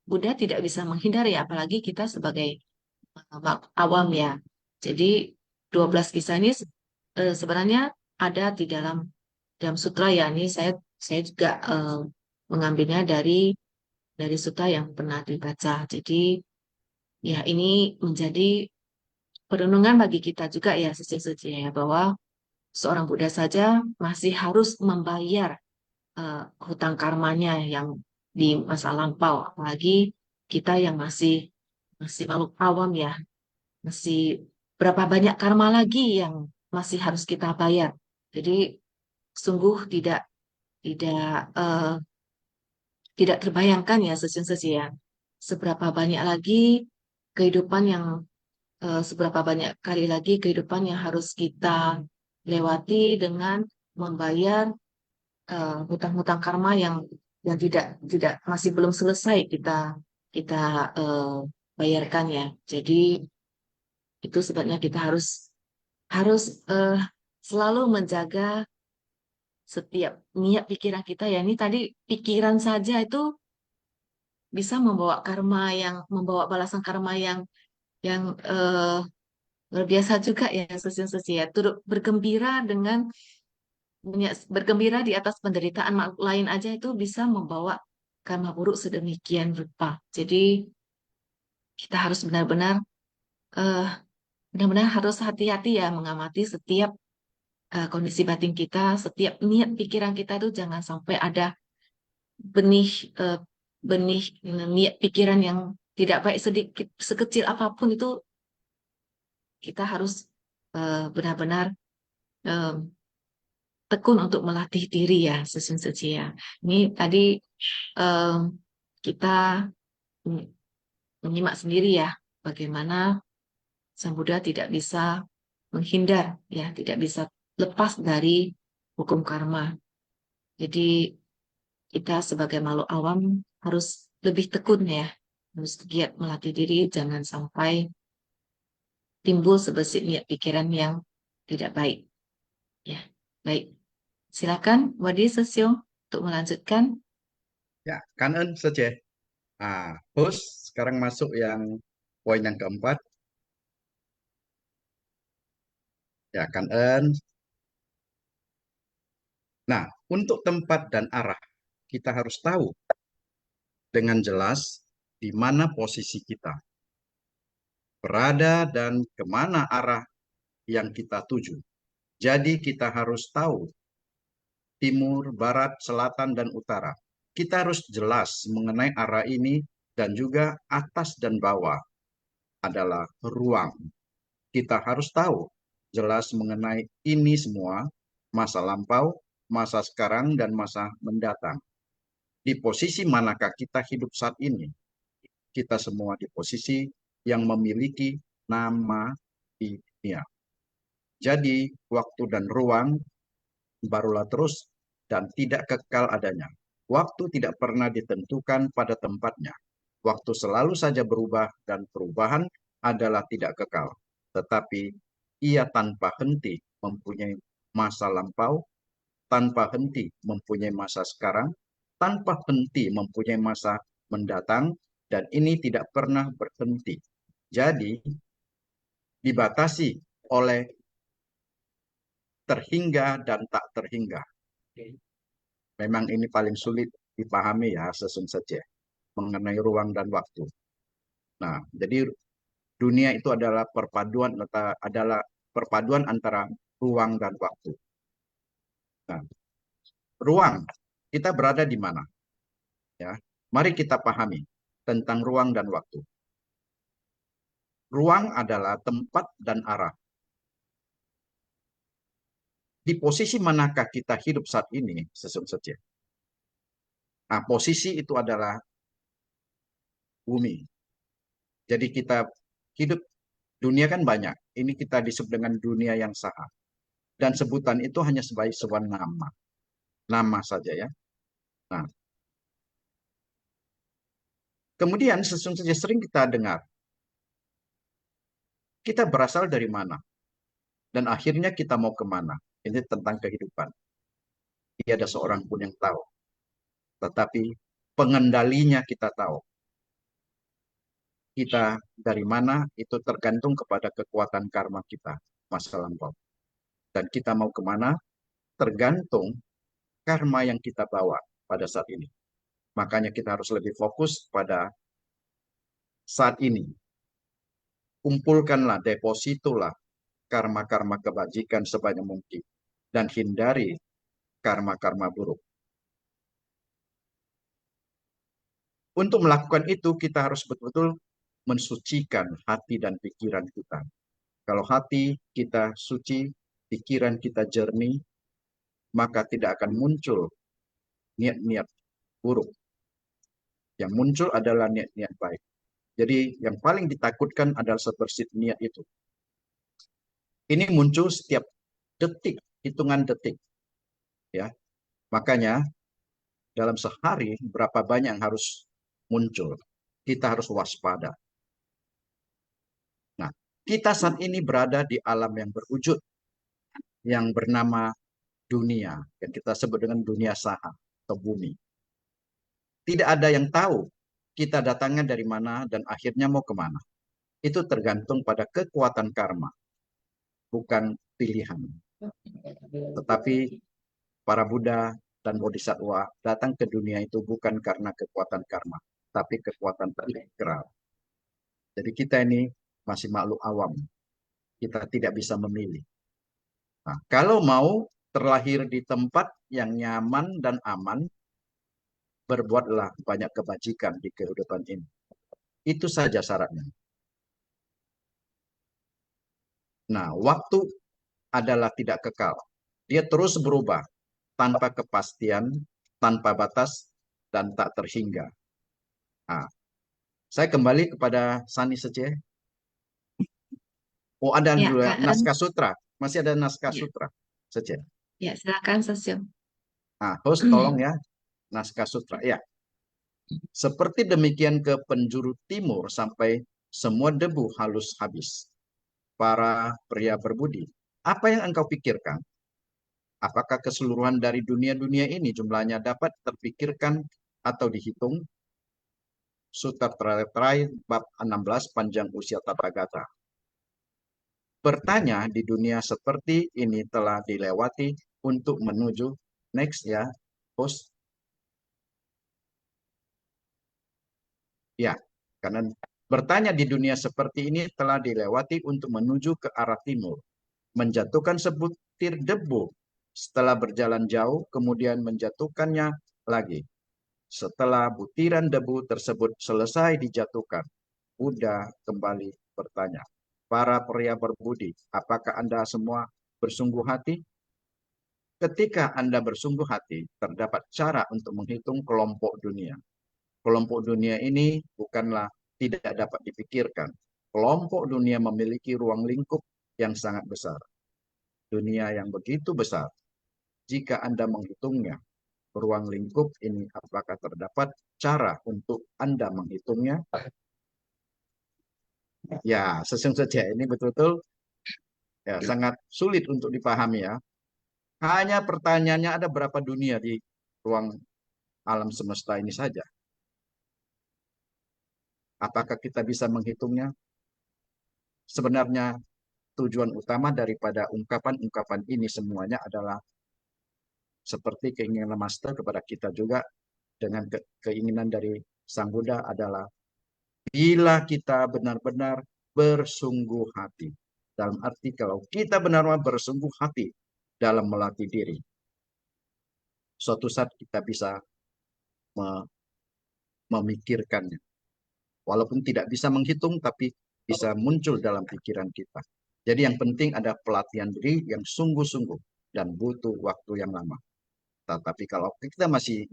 Buddha tidak bisa menghindari, apalagi kita sebagai awam ya. Jadi 12 kisah ini sebenarnya ada di dalam sutra ya. Ini saya juga mengambilnya dari sutra yang pernah dibaca. Jadi ya ini menjadi perenungan bagi kita juga ya sesungguhnya ya, bahwa seorang Buddha saja masih harus membayar hutang karmanya yang di masa lampau, apalagi kita yang masih makhluk awam ya, masih berapa banyak karma lagi yang masih harus kita bayar. Jadi sungguh tidak terbayangkan ya sesungguhnya seberapa banyak lagi kehidupan yang seberapa banyak kali lagi kehidupan yang harus kita lewati dengan membayar hutang-hutang karma yang tidak masih belum selesai kita bayarkan ya. Jadi itu sebabnya kita harus selalu menjaga setiap niat pikiran kita ya. Ini tadi pikiran saja itu bisa membawa balasan karma yang luar biasa juga ya sesungguhnya. Turut bergembira di atas penderitaan makhluk lain aja itu bisa membawa karma buruk sedemikian rupa. Jadi kita harus benar-benar harus hati-hati ya mengamati setiap kondisi batin kita, setiap niat pikiran kita itu jangan sampai ada benih niat pikiran yang tidak baik sedikit sekecil apapun itu kita harus benar-benar tekun untuk melatih diri ya sesungguhnya. Ini tadi kita menyimak sendiri ya bagaimana Sang Buddha tidak bisa menghindar ya, tidak bisa lepas dari hukum karma. Jadi kita sebagai makhluk awam harus lebih tekun ya, harus giat melatih diri jangan sampai timbul sebesit niat pikiran yang tidak baik. Ya, baik. Silakan Wadi Sesio untuk melanjutkan. Ya, kanan saja. Host sekarang masuk yang poin yang keempat. Ya, kanan. Nah, untuk tempat dan arah, kita harus tahu dengan jelas di mana posisi kita berada dan kemana arah yang kita tuju. Jadi kita harus tahu timur, barat, selatan, dan utara. Kita harus jelas mengenai arah ini dan juga atas dan bawah adalah ruang. Kita harus tahu jelas mengenai ini semua, masa lampau, masa sekarang, dan masa mendatang. Di posisi manakah kita hidup saat ini? Kita semua di posisi yang memiliki nama di dunia. Jadi, waktu dan ruang barulah terus dan tidak kekal adanya. Waktu tidak pernah ditentukan pada tempatnya. Waktu selalu saja berubah dan perubahan adalah tidak kekal. Tetapi ia tanpa henti mempunyai masa lampau, tanpa henti mempunyai masa sekarang, tanpa henti mempunyai masa mendatang, dan ini tidak pernah berhenti. Jadi, dibatasi oleh terhingga dan tak terhingga. Memang ini paling sulit dipahami ya, sesungguhnya saja mengenai ruang dan waktu. Nah, jadi dunia itu adalah perpaduan antara ruang dan waktu. Nah, ruang kita berada di mana? Ya, mari kita pahami tentang ruang dan waktu. Ruang adalah tempat dan arah. Di posisi manakah kita hidup saat ini, sesungguhnya saja. Nah, posisi itu adalah bumi. Jadi kita hidup, dunia kan banyak. Ini kita disebut dengan dunia yang sah. Dan sebutan itu hanya sebagai sebuah nama. Nama saja ya. Nah, kemudian sesungguhnya sering kita dengar, kita berasal dari mana? Dan akhirnya kita mau kemana? Ini tentang kehidupan. Tidak ada seorang pun yang tahu. Tetapi pengendalinya kita tahu. Kita dari mana itu tergantung kepada kekuatan karma kita masa lampau. Dan kita mau kemana tergantung karma yang kita bawa pada saat ini. Makanya kita harus lebih fokus pada saat ini. Kumpulkanlah, depositolah karma-karma kebajikan sebanyak mungkin. Dan hindari karma-karma buruk. Untuk melakukan itu, kita harus betul-betul mensucikan hati dan pikiran kita. Kalau hati kita suci, pikiran kita jernih, maka tidak akan muncul niat-niat buruk. Yang muncul adalah niat-niat baik. Jadi yang paling ditakutkan adalah sepersit niat itu. Ini muncul setiap detik, hitungan detik. Ya, makanya dalam sehari berapa banyak yang harus muncul. Kita harus waspada. Nah, kita saat ini berada di alam yang berwujud, yang bernama dunia, yang kita sebut dengan dunia saha atau bumi. Tidak ada yang tahu kita datangnya dari mana dan akhirnya mau kemana. Itu tergantung pada kekuatan karma, bukan pilihan. Tetapi para Buddha dan Bodhisattva datang ke dunia itu bukan karena kekuatan karma, tapi kekuatan integral. Jadi kita ini masih makhluk awam. Kita tidak bisa memilih. Nah, kalau mau terlahir di tempat yang nyaman dan aman, berbuatlah banyak kebajikan di kehidupan ini. Itu saja syaratnya. Nah, waktu adalah tidak kekal. Dia terus berubah tanpa kepastian, tanpa batas, dan tak terhingga. Nah, saya kembali kepada Sani saja. Oh, ada Ya, dulu Kak En. naskah sutra. Masih ada naskah Ya, sutra saja. ya, silakan Sesio. Nah, host tolong ya, naskah sutra. Ya. Seperti demikian ke penjuru timur sampai semua debu halus habis. Para pria berbudi, apa yang engkau pikirkan? Apakah keseluruhan dari dunia-dunia ini jumlahnya dapat terpikirkan atau dihitung. Sutra terakhir bab 16 panjang usia Tathagata. Bertanya di dunia seperti ini telah dilewati untuk menuju next ya, host. Ya, karena bertanya di dunia seperti ini telah dilewati untuk menuju ke arah timur, menjatuhkan sebutir debu, setelah berjalan jauh kemudian menjatuhkannya lagi. Setelah butiran debu tersebut selesai dijatuhkan, Buddha kembali bertanya, para pria berbudi, apakah Anda semua bersungguh hati? Ketika Anda bersungguh hati, terdapat cara untuk menghitung kelompok dunia. Kelompok dunia ini bukanlah tidak dapat dipikirkan. Kelompok dunia memiliki ruang lingkup yang sangat besar. Dunia yang begitu besar, jika Anda menghitungnya, ruang lingkup ini apakah terdapat cara untuk Anda menghitungnya? Ya, sesungguhnya ini betul-betul ya, sangat sulit untuk dipahami ya. Hanya pertanyaannya ada berapa dunia di ruang alam semesta ini saja. Apakah kita bisa menghitungnya? Sebenarnya tujuan utama daripada ungkapan-ungkapan ini semuanya adalah seperti keinginan Master kepada kita juga dengan keinginan dari Sang Buddha adalah bila kita benar-benar bersungguh hati. Dalam arti kalau kita benar-benar bersungguh hati dalam melatih diri, suatu saat kita bisa memikirkannya. Walaupun tidak bisa menghitung, tapi bisa muncul dalam pikiran kita. Jadi yang penting ada pelatihan diri yang sungguh-sungguh dan butuh waktu yang lama. Tetapi kalau kita masih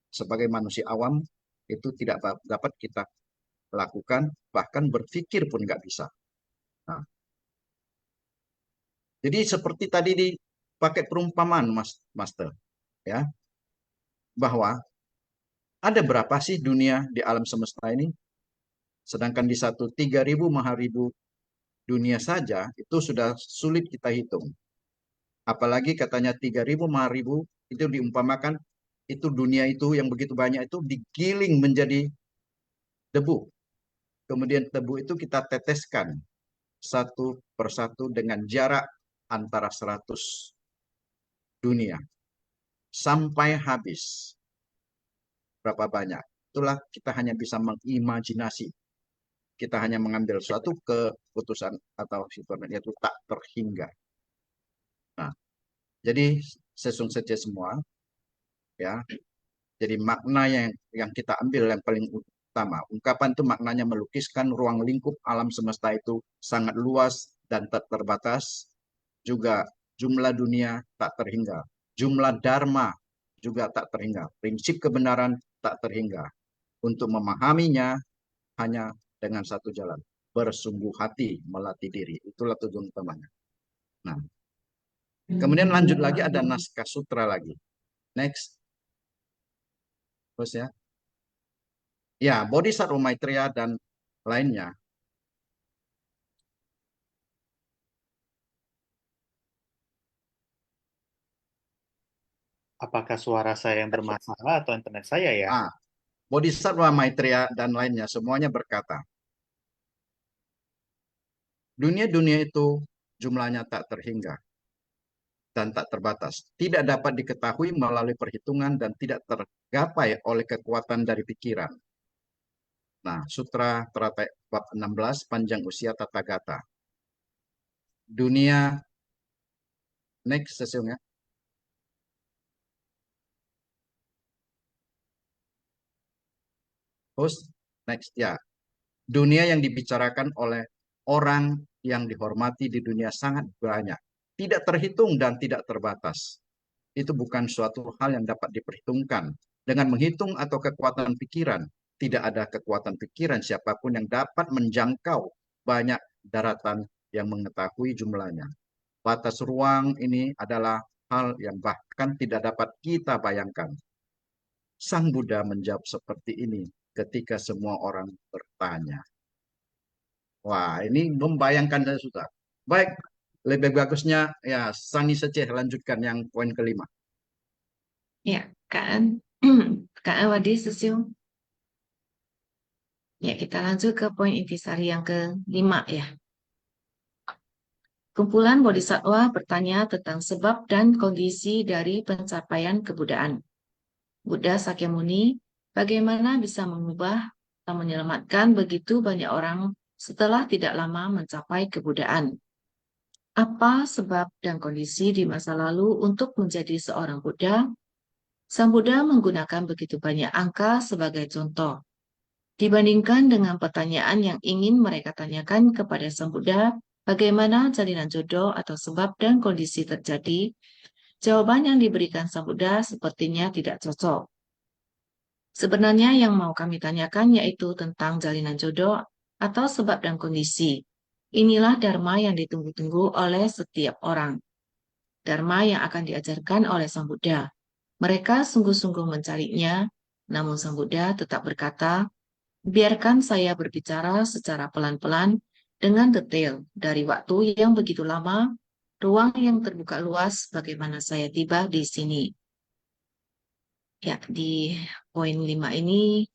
sebagai manusia awam, itu tidak dapat kita lakukan, bahkan berpikir pun nggak bisa. Nah, jadi seperti tadi dipakai perumpamaan, Master, ya, bahwa ada berapa sih dunia di alam semesta ini? Sedangkan di 3.000 maharibu dunia saja itu sudah sulit kita hitung. Apalagi katanya 3.000 maharibu itu diumpamakan itu dunia itu yang begitu banyak itu digiling menjadi debu. Kemudian debu itu kita teteskan satu persatu dengan jarak antara 100 dunia sampai habis. Berapa banyak? Itulah kita hanya bisa mengimajinasi. Kita hanya mengambil suatu keputusan atau situasi itu tak terhingga. Nah, jadi sesungguhnya semua ya. Jadi makna yang kita ambil yang paling utama, ungkapan itu maknanya melukiskan ruang lingkup alam semesta itu sangat luas dan tak terbatas. Juga jumlah dunia tak terhingga. Jumlah dharma juga tak terhingga. Prinsip kebenaran tak terhingga. Untuk memahaminya hanya dengan satu jalan. Bersungguh hati melatih diri. Itulah tujuan utamanya. Nah, kemudian lanjut lagi ada naskah sutra lagi. Next. Terus ya. Ya, Bodhisattva Maitreya dan lainnya. Apakah suara saya yang bermasalah atau internet saya ya? Bodhisattva Maitreya dan lainnya semuanya berkata, dunia-dunia itu jumlahnya tak terhingga dan tak terbatas. Tidak dapat diketahui melalui perhitungan dan tidak tergapai oleh kekuatan dari pikiran. Nah, Sutra Teratai bab 16 panjang usia Tathagata. Dunia next sesinya. Host next ya. Dunia yang dibicarakan oleh orang yang dihormati di dunia sangat banyak. Tidak terhitung dan tidak terbatas. Itu bukan suatu hal yang dapat diperhitungkan. Dengan menghitung atau kekuatan pikiran, tidak ada kekuatan pikiran siapapun yang dapat menjangkau banyak daratan yang mengetahui jumlahnya. Batas ruang ini adalah hal yang bahkan tidak dapat kita bayangkan. Sang Buddha menjawab seperti ini ketika semua orang bertanya. Wah, ini membayangkan saya sudah. Baik, lebih bagusnya ya Sani Seceh lanjutkan yang poin kelima. Ya, kan Kak Awadi, Susiung. Ya, kita lanjut ke poin intisari yang kelima ya. Kumpulan bodhisattva bertanya tentang sebab dan kondisi dari pencapaian kebudaan. Buddha Sakyamuni, bagaimana bisa mengubah atau menyelamatkan begitu banyak orang setelah tidak lama mencapai kebudaan? Apa sebab dan kondisi di masa lalu untuk menjadi seorang Buddha? Sang Buddha menggunakan begitu banyak angka sebagai contoh. Dibandingkan dengan pertanyaan yang ingin mereka tanyakan kepada Sang Buddha, bagaimana jalinan jodoh atau sebab dan kondisi terjadi, jawaban yang diberikan Sang Buddha sepertinya tidak cocok. Sebenarnya yang mau kami tanyakan yaitu tentang jalinan jodoh atau sebab dan kondisi. Inilah dharma yang ditunggu-tunggu oleh setiap orang. Dharma yang akan diajarkan oleh Sang Buddha. Mereka sungguh-sungguh mencarinya, namun Sang Buddha tetap berkata, biarkan saya berbicara secara pelan-pelan dengan detail dari waktu yang begitu lama, ruang yang terbuka luas, bagaimana saya tiba di sini. Ya, di poin 5 ini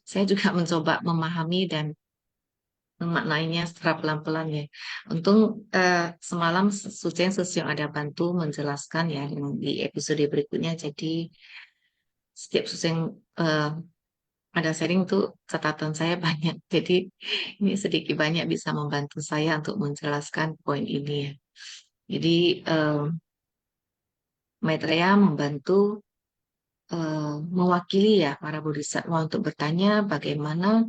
saya juga mencoba memahami dan memaknainya secara pelan-pelan ya. Untung semalam Suceng yang ada bantu menjelaskan ya di episode berikutnya. Jadi setiap Suceng ada sharing tuh catatan saya banyak. Jadi ini sedikit banyak bisa membantu saya untuk menjelaskan poin ini ya. Jadi Maitreya membantu mewakili ya para bodhisattva untuk bertanya bagaimana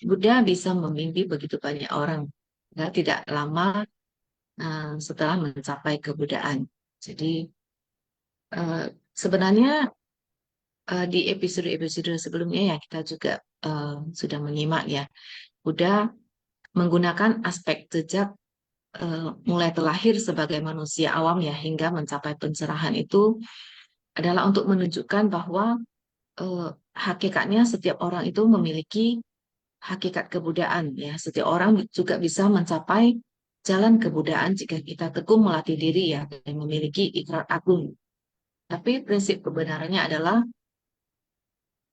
Buddha bisa membimbing begitu banyak orang ya, tidak lama setelah mencapai kebudaan. Jadi sebenarnya di episode-episode sebelumnya ya kita juga sudah menyimak ya Buddha menggunakan aspek jejak mulai terlahir sebagai manusia awam ya hingga mencapai pencerahan itu adalah untuk menunjukkan bahwa hakikatnya setiap orang itu memiliki hakikat kebudaan ya. Setiap orang juga bisa mencapai jalan kebudaan jika kita tekun melatih diri ya dan memiliki ikrar agung. Tapi prinsip kebenarannya adalah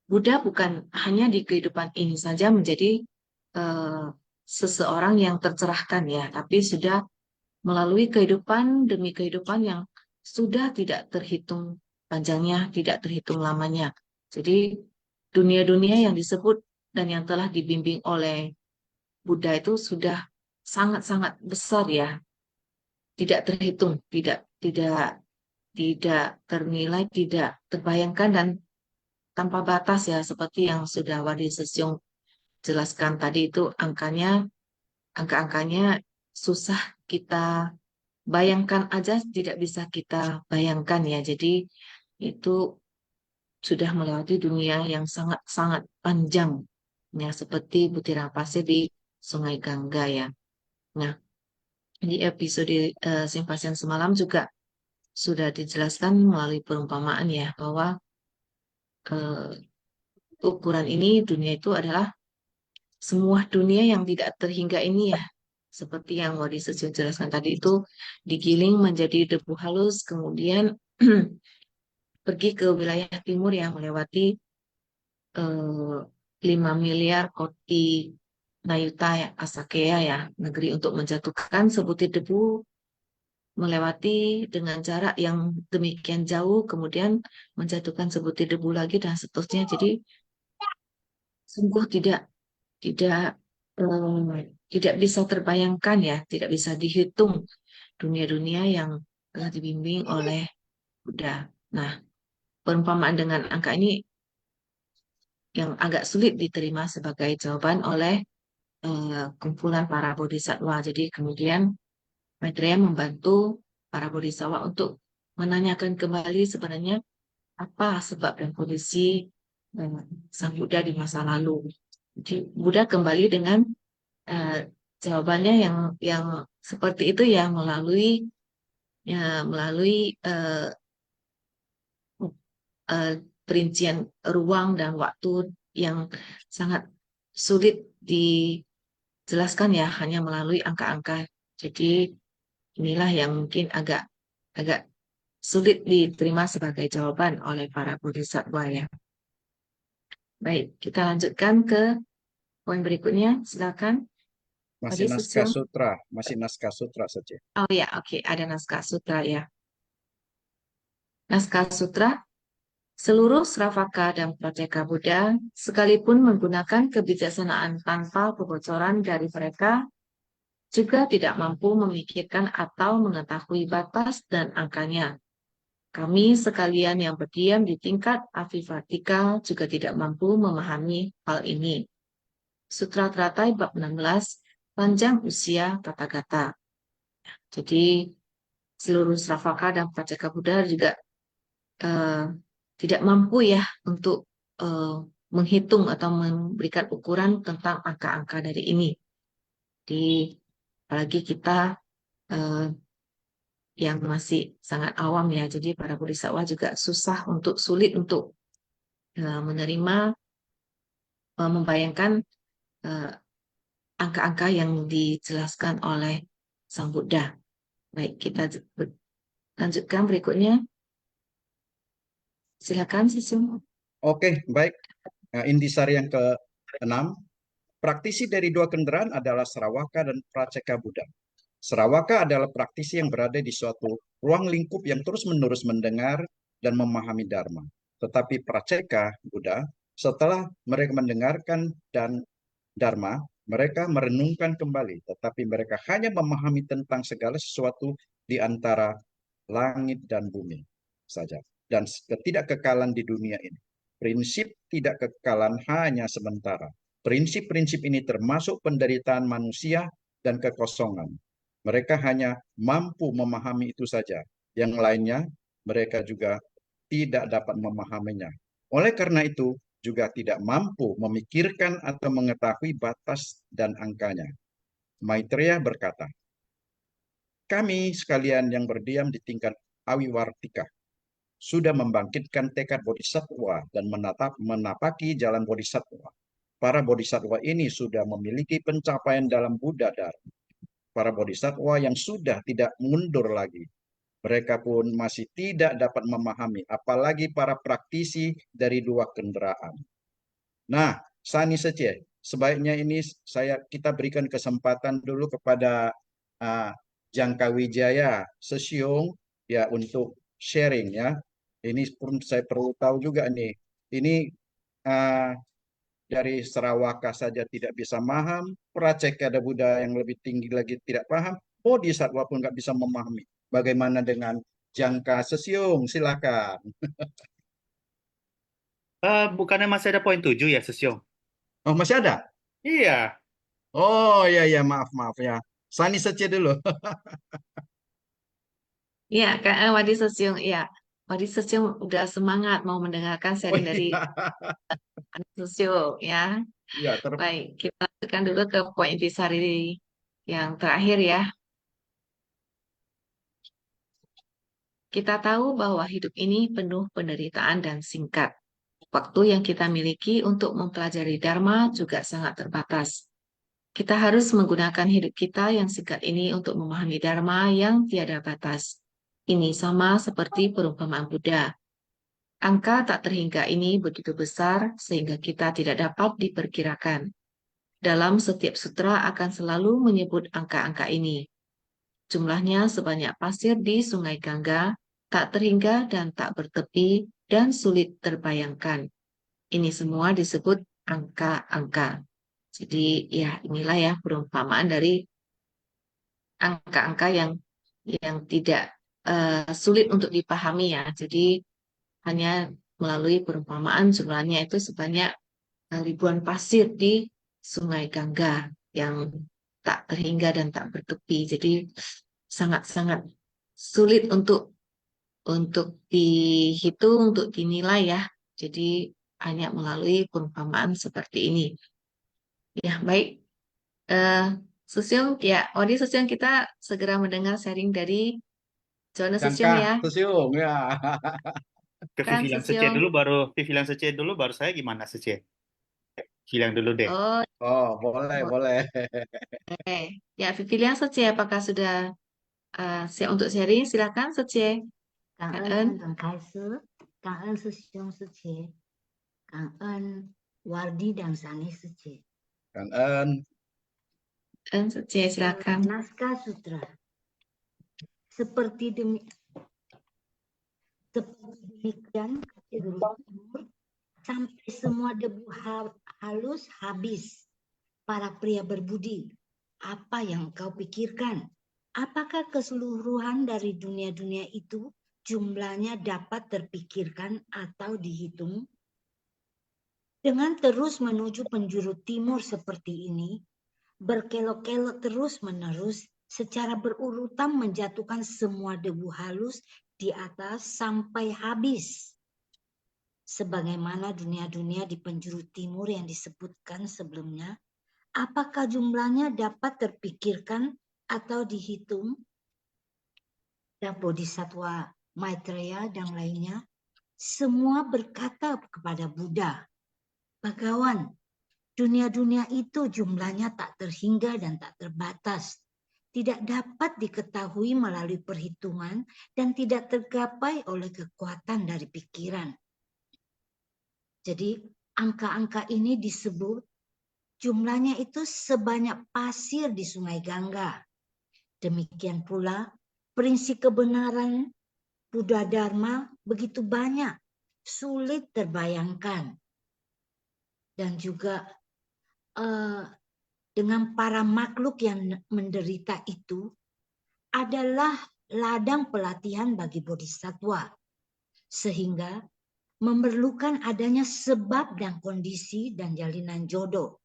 Buddha bukan hanya di kehidupan ini saja menjadi seseorang yang tercerahkan ya, tapi sudah melalui kehidupan demi kehidupan yang sudah tidak terhitung panjangnya, tidak terhitung lamanya. Jadi dunia-dunia yang disebut dan yang telah dibimbing oleh Buddha itu sudah sangat-sangat besar ya, tidak terhitung, tidak ternilai, tidak terbayangkan dan tanpa batas ya, seperti yang sudah Wadi Sesyong jelaskan tadi itu angka-angkanya susah kita bayangkan aja, tidak bisa kita bayangkan ya. Jadi itu sudah melewati dunia yang sangat-sangat panjang ya, seperti butiran pasir di Sungai Gangga ya. Nah, di episode Simpasian semalam juga sudah dijelaskan melalui perumpamaan ya bahwa ukuran ini dunia itu adalah semua dunia yang tidak terhingga ini ya. Seperti yang Wadi Sesio jelaskan tadi itu digiling menjadi debu halus, kemudian pergi ke wilayah timur yang melewati 5 miliar koti Nayuta ya, Asakea ya, negeri untuk menjatuhkan sebutir debu melewati dengan jarak yang demikian jauh, kemudian menjatuhkan sebutir debu lagi dan seterusnya. Jadi sungguh tidak bisa terbayangkan ya, tidak bisa dihitung dunia-dunia yang telah dibimbing oleh Buddha. Nah, perumpamaan dengan angka ini yang agak sulit diterima sebagai jawaban oleh kumpulan para bodhisattva. Jadi kemudian Maitreya membantu para bodhisattva untuk menanyakan kembali sebenarnya apa sebab dan kondisi Sang Buddha di masa lalu. Jadi Buddha kembali dengan jawabannya yang seperti itu ya melalui perincian ruang dan waktu yang sangat sulit dijelaskan ya hanya melalui angka-angka. Jadi inilah yang mungkin agak sulit diterima sebagai jawaban oleh para bodhisattva ya. Baik, kita lanjutkan ke poin berikutnya. Silakan. Masih Wadi naskah Susyong. sutra, masih naskah sutra saja. Oh ya, oke, ada naskah sutra ya. Naskah sutra, seluruh Sravaka dan Prateka Buddha, sekalipun menggunakan kebijaksanaan tanpa kebocoran dari mereka, juga tidak mampu memikirkan atau mengetahui batas dan angkanya. Kami sekalian yang berdiam di tingkat avivatika juga tidak mampu memahami hal ini. Sutra Teratai bab 16, panjang usia Tathagata. Jadi seluruh Sravaka dan Prateka Buddha juga tidak mampu ya untuk menghitung atau memberikan ukuran tentang angka-angka dari ini. Di apalagi kita yang masih sangat awam ya, jadi para bodhisattva juga sulit untuk menerima, membayangkan angka-angka yang dijelaskan oleh Sang Buddha. Baik, kita lanjutkan berikutnya. Silakan, Sisyong. Oke, baik. Nah, intisari yang ke-6, praktisi dari dua kendaraan adalah Sarawaka dan Praceka Buddha. Sarawaka adalah praktisi yang berada di suatu ruang lingkup yang terus-menerus mendengar dan memahami Dharma. Tetapi Praceka Buddha, setelah mereka mendengarkan dan Dharma, mereka merenungkan kembali, tetapi mereka hanya memahami tentang segala sesuatu di antara langit dan bumi saja, dan ketidakkekalan di dunia ini. Prinsip tidak kekekalan hanya sementara. Prinsip-prinsip ini termasuk penderitaan manusia dan kekosongan. Mereka hanya mampu memahami itu saja. Yang lainnya, mereka juga tidak dapat memahaminya. Oleh karena itu, juga tidak mampu memikirkan atau mengetahui batas dan angkanya. Maitreya berkata, kami sekalian yang berdiam di tingkat awiwartika sudah membangkitkan tekad bodhisattva dan menapaki jalan bodhisattva. Para bodhisattva ini sudah memiliki pencapaian dalam Buddha Dharma. Para bodhisattva yang sudah tidak mundur lagi. Mereka pun masih tidak dapat memahami, apalagi para praktisi dari dua kendaraan. Nah, Sani Sece, sebaiknya ini kita berikan kesempatan dulu kepada Jangka Wijaya Sesyong ya untuk sharing ya. Ini pun saya perlu tahu juga nih. Ini dari Sarawaka saja tidak bisa paham, Praceka Buddha yang lebih tinggi lagi tidak paham, Bodhisattva pun nggak bisa memahami. Bagaimana dengan Jangka Sesyong? Silakan. Bukannya masih ada poin 7 ya, Sesyong? Oh, masih ada? Iya. Oh, iya, maaf ya. Sani Sece dulu. Iya, Kak Wadi Susyong, iya. Wadi Susyong udah semangat mau mendengarkan Oh sharing dari iya. Susyong ya. Iya, Baik, kita lanjutkan dulu ke poin intisari yang terakhir ya. Kita tahu bahwa hidup ini penuh penderitaan dan singkat. Waktu yang kita miliki untuk mempelajari Dharma juga sangat terbatas. Kita harus menggunakan hidup kita yang singkat ini untuk memahami Dharma yang tiada batas. Ini sama seperti perumpamaan Buddha. Angka tak terhingga ini begitu besar sehingga kita tidak dapat diperkirakan. Dalam setiap sutra akan selalu menyebut angka-angka ini. Jumlahnya sebanyak pasir di Sungai Gangga, tak terhingga dan tak bertepi dan sulit terbayangkan. Ini semua disebut angka-angka. Jadi ya inilah ya perumpamaan dari angka-angka yang tidak sulit untuk dipahami ya. Jadi hanya melalui perumpamaan jumlahnya itu sebanyak ribuan pasir di Sungai Gangga yang tak terhingga dan tak bertepi. Jadi sangat-sangat sulit untuk dihitung, untuk dinilai ya. Jadi hanya melalui perumpamaan seperti ini. Ya, baik. Susyong, ya, Odi Susyong kita segera mendengar sharing dari Jono Susyong Jangka ya. Sesyong ya. Ke Kan Vivian Sece Susyong. dulu, baru saya gimana, Sece? Hilang dulu deh. Oh, Oh, boleh. oke. Ya, Vivian Suci, apakah sudah siap untuk sharing? Silakan Suci. 感 感 恩 恩 恩等开始，感恩师兄师姐，感恩 Wardi dan Sani 师姐。 感恩 Suci, silakan. Naskah sutra. Seperti demikian kategori timur sampai semua debu halus habis. Para pria berbudi, apa yang kau pikirkan? Apakah keseluruhan dari dunia-dunia itu jumlahnya dapat terpikirkan atau dihitung? Dengan terus menuju penjuru timur seperti ini, berkelok-kelok terus-menerus secara berurutan menjatuhkan semua debu halus di atas sampai habis. Sebagaimana dunia-dunia di penjuru timur yang disebutkan sebelumnya, apakah jumlahnya dapat terpikirkan atau dihitung? Dan Bodhisattva Maitreya dan lainnya semua berkata kepada Buddha, Bagawan, dunia-dunia itu jumlahnya tak terhingga dan tak terbatas, tidak dapat diketahui melalui perhitungan dan tidak tergapai oleh kekuatan dari pikiran. Jadi angka-angka ini disebut jumlahnya itu sebanyak pasir di Sungai Gangga. Demikian pula prinsip kebenaran Buddha Dharma begitu banyak, sulit terbayangkan. Dan juga dengan para makhluk yang menderita itu adalah ladang pelatihan bagi bodhisattva. Sehingga memerlukan adanya sebab dan kondisi dan jalinan jodoh.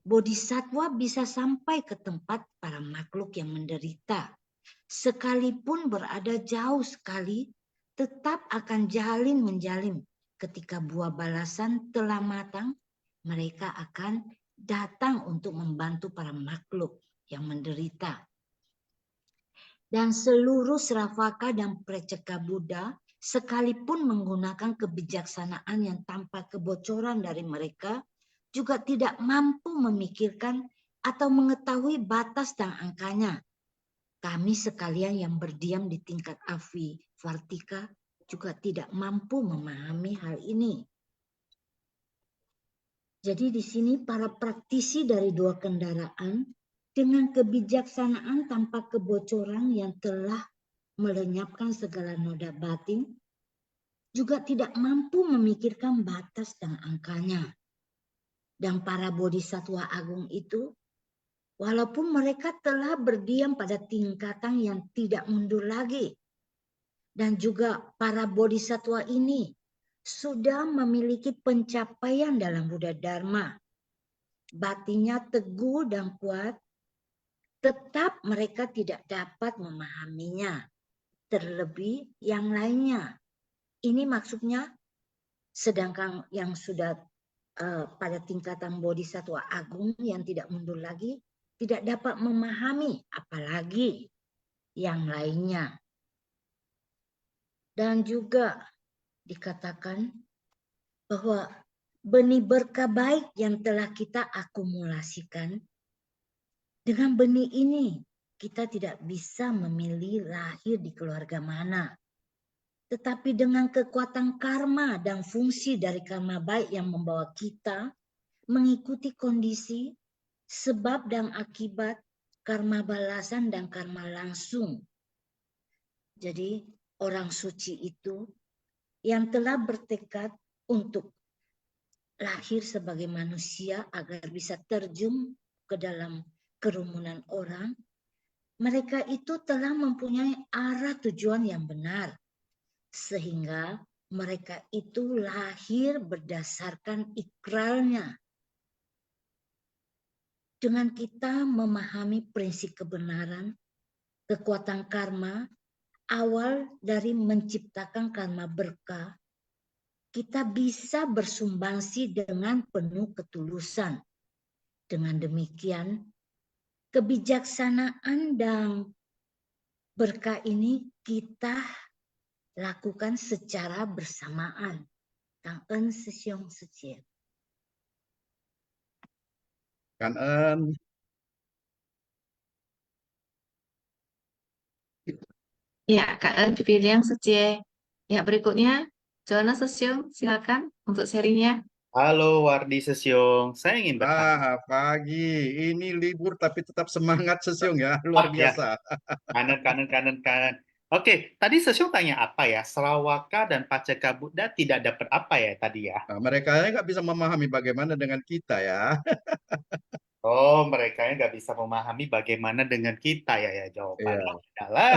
Bodhisattva bisa sampai ke tempat para makhluk yang menderita. Sekalipun berada jauh sekali, tetap akan menjalin ketika buah balasan telah matang, mereka akan datang untuk membantu para makhluk yang menderita. Dan seluruh Sravaka dan Preceka Buddha sekalipun menggunakan kebijaksanaan yang tanpa kebocoran dari mereka, juga tidak mampu memikirkan atau mengetahui batas dan angkanya. Kami sekalian yang berdiam di tingkat Avi Vartika juga tidak mampu memahami hal ini. Jadi di sini para praktisi dari dua kendaraan dengan kebijaksanaan tanpa kebocoran yang telah melenyapkan segala noda batin juga tidak mampu memikirkan batas dan angkanya. Dan para bodhisattva agung itu, walaupun mereka telah berdiam pada tingkatan yang tidak mundur lagi, dan juga para bodhisattva ini sudah memiliki pencapaian dalam Buddha Dharma, batinnya teguh dan kuat, tetap mereka tidak dapat memahaminya, terlebih yang lainnya. Ini maksudnya, sedangkan yang sudah pada tingkatan bodhisattva agung yang tidak mundur lagi, tidak dapat memahami apalagi yang lainnya. Dan juga dikatakan bahwa benih berkah baik yang telah kita akumulasikan, dengan benih ini kita tidak bisa memilih lahir di keluarga mana. Tetapi dengan kekuatan karma dan fungsi dari karma baik yang membawa kita mengikuti kondisi, sebab dan akibat, karma balasan dan karma langsung. Jadi orang suci itu yang telah bertekad untuk lahir sebagai manusia agar bisa terjun ke dalam kerumunan orang, mereka itu telah mempunyai arah tujuan yang benar. Sehingga mereka itu lahir berdasarkan ikrarnya. Dengan kita memahami prinsip kebenaran, kekuatan karma, awal dari menciptakan karma berkah, kita bisa bersumbangsi dengan penuh ketulusan. Dengan demikian, kebijaksanaan dan berkah ini kita lakukan secara bersamaan. Cảm ơn sư兄sư姐. 感恩 Ya, Kak En dipilih yang Secie. Ya, berikutnya, Jonas Sesiung, silakan untuk sharingnya. Halo Wardi Sesyong, saya ingin bertanya. Pagi. Ini libur tapi tetap semangat Sesiung ya. Luar Ah ya, biasa. kanan. Oke, tadi Sesyong tanya apa ya? Sarawaka dan Paceka Buddha tidak dapat apa ya tadi ya? Nah, mereka nggak bisa memahami bagaimana dengan kita ya. Oh, mereka nggak bisa memahami bagaimana dengan kita ya. Ya, jawabannya Iya. adalah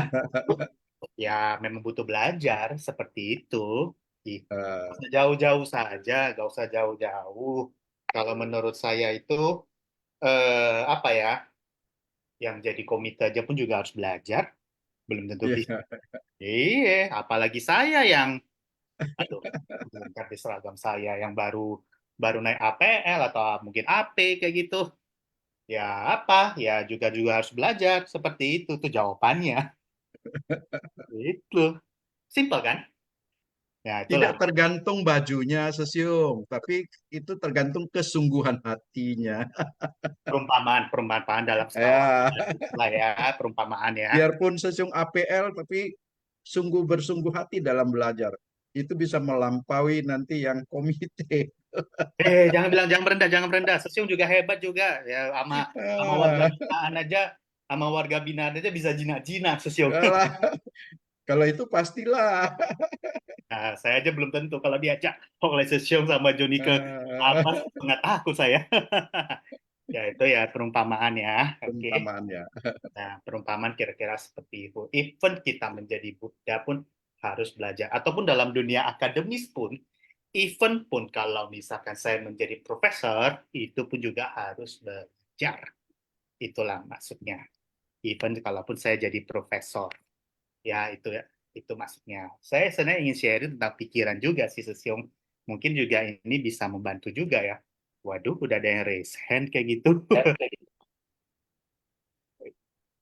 ya memang butuh belajar seperti itu. Gitu. Eh, Jauh-jauh saja, nggak usah jauh-jauh. Kalau menurut saya itu apa ya? Yang jadi komite aja pun juga harus belajar, belum tentu bisa. iya. Iya, apalagi saya yang, aduh, ganti seragam saya yang baru baru naik APL atau mungkin AP kayak gitu. Ya apa? Ya juga harus belajar seperti itu tuh jawabannya. Itu simple kan? Ya itulah Tidak tergantung bajunya Sesiung, tapi itu tergantung kesungguhan hatinya. perumpamaan dalam skala Ya, lah ya, perumpamaan ya. biarpun Sesiung APL, tapi sungguh bersungguh hati dalam belajar. Itu bisa melampaui nanti yang komite. Jangan berendah. Sesiung juga hebat juga ya, sama warga Ah, binaan aja, bisa jinak-jinak Sesiung. Alah, kalau itu pastilah. Nah, saya aja belum tentu kalau diajak oleh Sesiong sama Joni ke Ah, atas, nggak takut saya. Ya itu ya perumpamaan ya. Oke. Perumpamaannya. Nah, perumpamaan kira-kira seperti itu. Even kita menjadi Buddha pun harus belajar. Ataupun dalam dunia akademis pun, even pun kalau misalkan saya menjadi profesor, itu pun juga harus belajar. Itulah maksudnya. Even kalaupun saya jadi profesor. Ya, itu maksudnya. Saya sebenarnya ingin sharing tentang pikiran juga sih, Sesiong. Mungkin juga ini bisa membantu juga ya. Waduh, udah ada yang raise hand kayak gitu.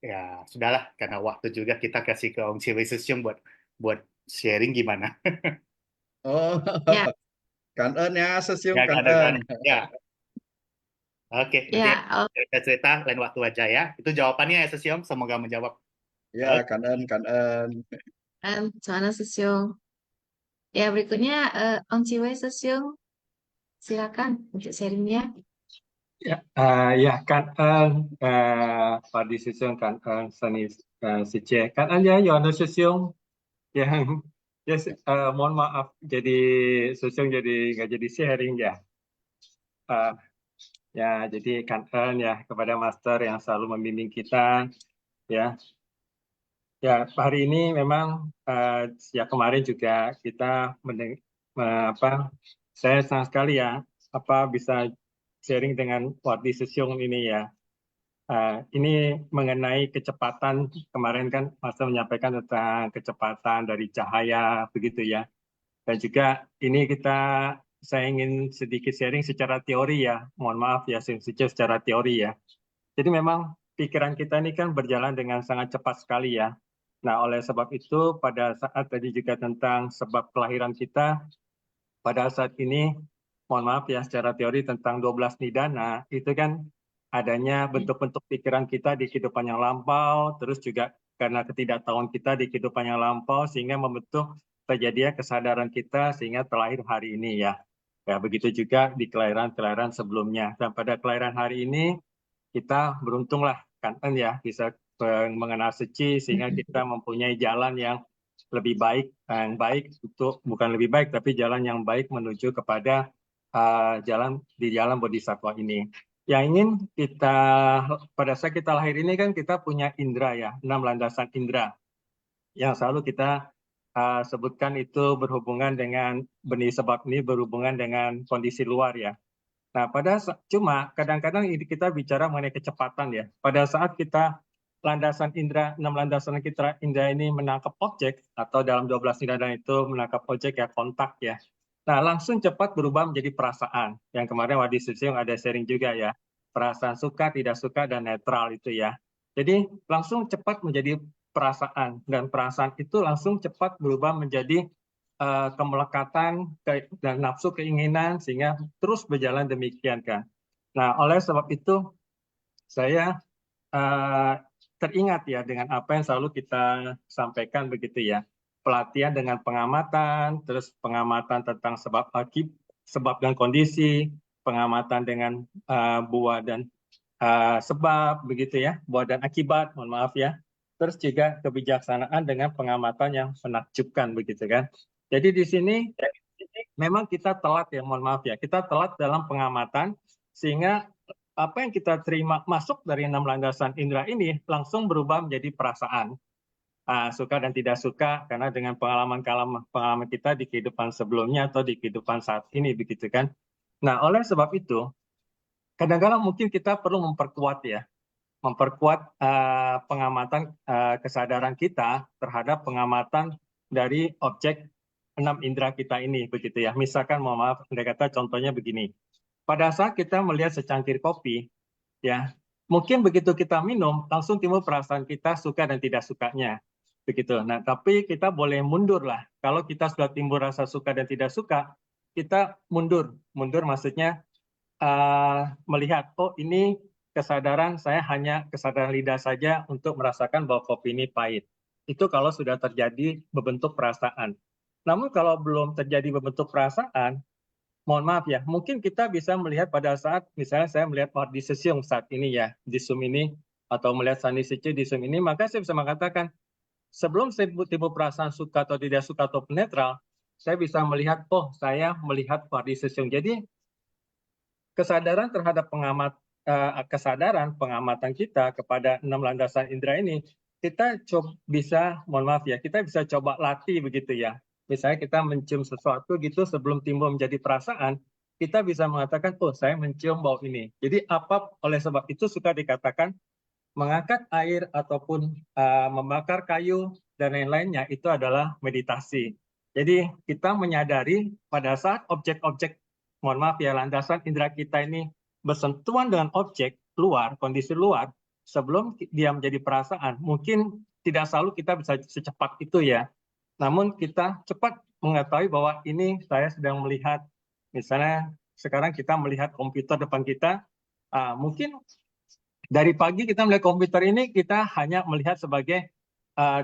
Ya, sudahlah, karena waktu juga kita kasih ke Om Ciwi Sesiong buat buat sharing gimana. Oh, Ya, Kanen ya, Sesiung Ya, kan. Kanen. Ya, oke. Nanti ya, oh, cerita lain waktu aja ya. Itu jawabannya ya, Sesiong. Semoga menjawab. Ya, Oke. Kanen. Jonas Sesiung. Ya, berikutnya, Om Ciwei Sesiung, silakan untuk sharingnya. Ya, ya kan pada sesiung kan seni Sice kan ya Yono sesiung yang ya mohon maaf jadi sesiung jadi nggak jadi sharing ya. Eh, ya jadi kan ya kepada master yang selalu membimbing kita ya. Ya hari ini memang ya kemarin juga kita apa saya senang sekali ya bisa sharing dengan Wardi Sesiung ini ya. Ini mengenai kecepatan, kemarin kan Mas menyampaikan tentang kecepatan dari cahaya, begitu ya. Dan juga ini saya ingin sedikit sharing secara teori ya, mohon maaf ya, secara teori ya. Jadi memang pikiran kita ini kan berjalan dengan sangat cepat sekali ya. Nah, oleh sebab itu pada saat tadi juga tentang sebab kelahiran kita, pada saat ini, mohon maaf ya, secara teori tentang 12 nidana, itu kan adanya bentuk-bentuk pikiran kita di kehidupan yang lampau, terus juga karena ketidaktahuan kita di kehidupan yang lampau, sehingga membentuk terjadinya kesadaran kita sehingga terlahir hari ini ya. Ya, begitu juga di kelahiran-kelahiran sebelumnya. Dan pada kelahiran hari ini, kita beruntunglah kan ya, bisa mengenal suci sehingga kita mempunyai jalan yang lebih baik, yang baik untuk bukan lebih baik tapi jalan yang baik menuju kepada jalan di jalan bodhisattva ini. Yang ingin kita pada saat kita lahir ini kan kita punya indera ya, 6 landasan indera yang selalu kita sebutkan itu berhubungan dengan benih sebab ini berhubungan dengan kondisi luar ya. Nah, cuma kadang-kadang kita bicara mengenai kecepatan ya. Pada saat kita landasan indera, 6 landasan kita indera ini menangkap objek, atau dalam 12 indera itu menangkap objek ya, kontak ya. Nah, langsung cepat berubah menjadi perasaan. Yang kemarin Wadi Susiung ada sharing juga ya. Perasaan suka, tidak suka, dan netral itu ya. Jadi langsung cepat menjadi perasaan. Dan perasaan itu langsung cepat berubah menjadi kemelekatan dan nafsu keinginan sehingga terus berjalan demikian kan. Nah, oleh sebab itu saya teringat ya dengan apa yang selalu kita sampaikan begitu ya. Pelatihan dengan pengamatan, terus pengamatan tentang sebab dan kondisi, pengamatan dengan buah dan sebab begitu ya, buah dan akibat, mohon maaf ya. Terus juga kebijaksanaan dengan pengamatan yang menakjubkan begitu kan. Jadi di sini memang kita telat ya, mohon maaf ya. Kita telat dalam pengamatan sehingga apa yang kita terima masuk dari 6 landasan indera ini langsung berubah menjadi perasaan. Suka dan tidak suka karena dengan pengalaman kita di kehidupan sebelumnya atau di kehidupan saat ini begitu kan. Nah, oleh sebab itu kadang-kadang mungkin kita perlu memperkuat pengamatan kesadaran kita terhadap pengamatan dari objek 6 indera kita ini begitu ya. Misalkan mohon maaf, Anda kata contohnya begini. Pada saat kita melihat secangkir kopi ya, mungkin begitu kita minum langsung timbul perasaan kita suka dan tidak sukanya. Begitu. Nah, tapi kita boleh mundur lah. Kalau kita sudah timbul rasa suka dan tidak suka, kita mundur. Mundur maksudnya melihat, oh ini kesadaran saya hanya kesadaran lidah saja untuk merasakan bahwa kopi ini pahit. Itu kalau sudah terjadi berbentuk perasaan. Namun kalau belum terjadi berbentuk perasaan, mohon maaf ya, mungkin kita bisa melihat pada saat, misalnya saya melihat di Sesiung saat ini ya, di Zoom ini, atau melihat Sani Sice di Zoom ini, maka saya bisa mengatakan, sebelum saya timbul perasaan suka atau tidak suka atau netral, saya bisa melihat, oh saya melihat di Sesiung. Jadi, kesadaran terhadap kesadaran pengamatan kita kepada 6 landasan indera ini, kita bisa, mohon maaf ya, kita bisa coba latih begitu ya. Misalnya kita mencium sesuatu gitu sebelum timbul menjadi perasaan, kita bisa mengatakan, oh saya mencium bau ini. Jadi oleh sebab itu suka dikatakan mengangkat air ataupun membakar kayu dan lain-lainnya itu adalah meditasi. Jadi kita menyadari pada saat objek-objek, mohon maaf ya, landasan indera kita ini bersentuhan dengan objek luar, kondisi luar, sebelum dia menjadi perasaan, mungkin tidak selalu kita bisa secepat itu ya. Namun kita cepat mengetahui bahwa ini saya sedang melihat, misalnya sekarang kita melihat komputer depan kita, mungkin dari pagi kita melihat komputer ini, kita hanya melihat sebagai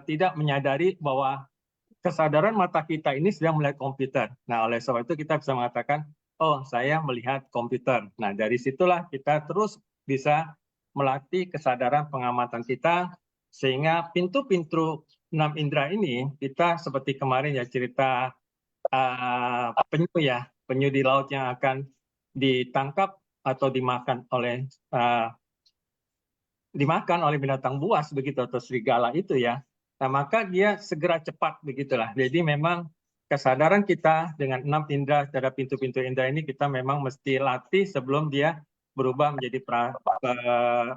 tidak menyadari bahwa kesadaran mata kita ini sedang melihat komputer. Nah, oleh sebab itu kita bisa mengatakan, oh saya melihat komputer. Nah, dari situlah kita terus bisa melatih kesadaran pengamatan kita, sehingga pintu-pintu 6 indera ini, kita seperti kemarin ya cerita penyu di laut yang akan ditangkap atau dimakan oleh binatang buas begitu atau serigala itu ya. Nah, maka dia segera cepat begitulah. Jadi memang kesadaran kita dengan 6 indera terhadap pintu-pintu indera ini kita memang mesti latih sebelum dia berubah menjadi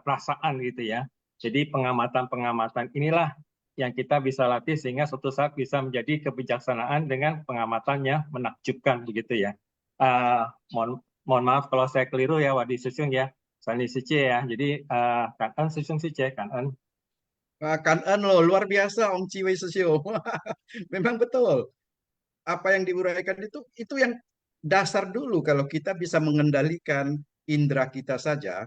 perasaan gitu ya. Jadi pengamatan-pengamatan inilah yang kita bisa latih sehingga suatu saat bisa menjadi kebijaksanaan dengan pengamatan yang menakjubkan begitu ya. Mohon maaf kalau saya keliru ya Wadi Sesiung ya. Sani Sice ya. Jadi Kan Eun Sesiung Sice, Kan Eun. Kan Eun loh, luar biasa Om Ciwei Sesio. Memang betul. Apa yang diuraikan itu yang dasar dulu kalau kita bisa mengendalikan indera kita saja.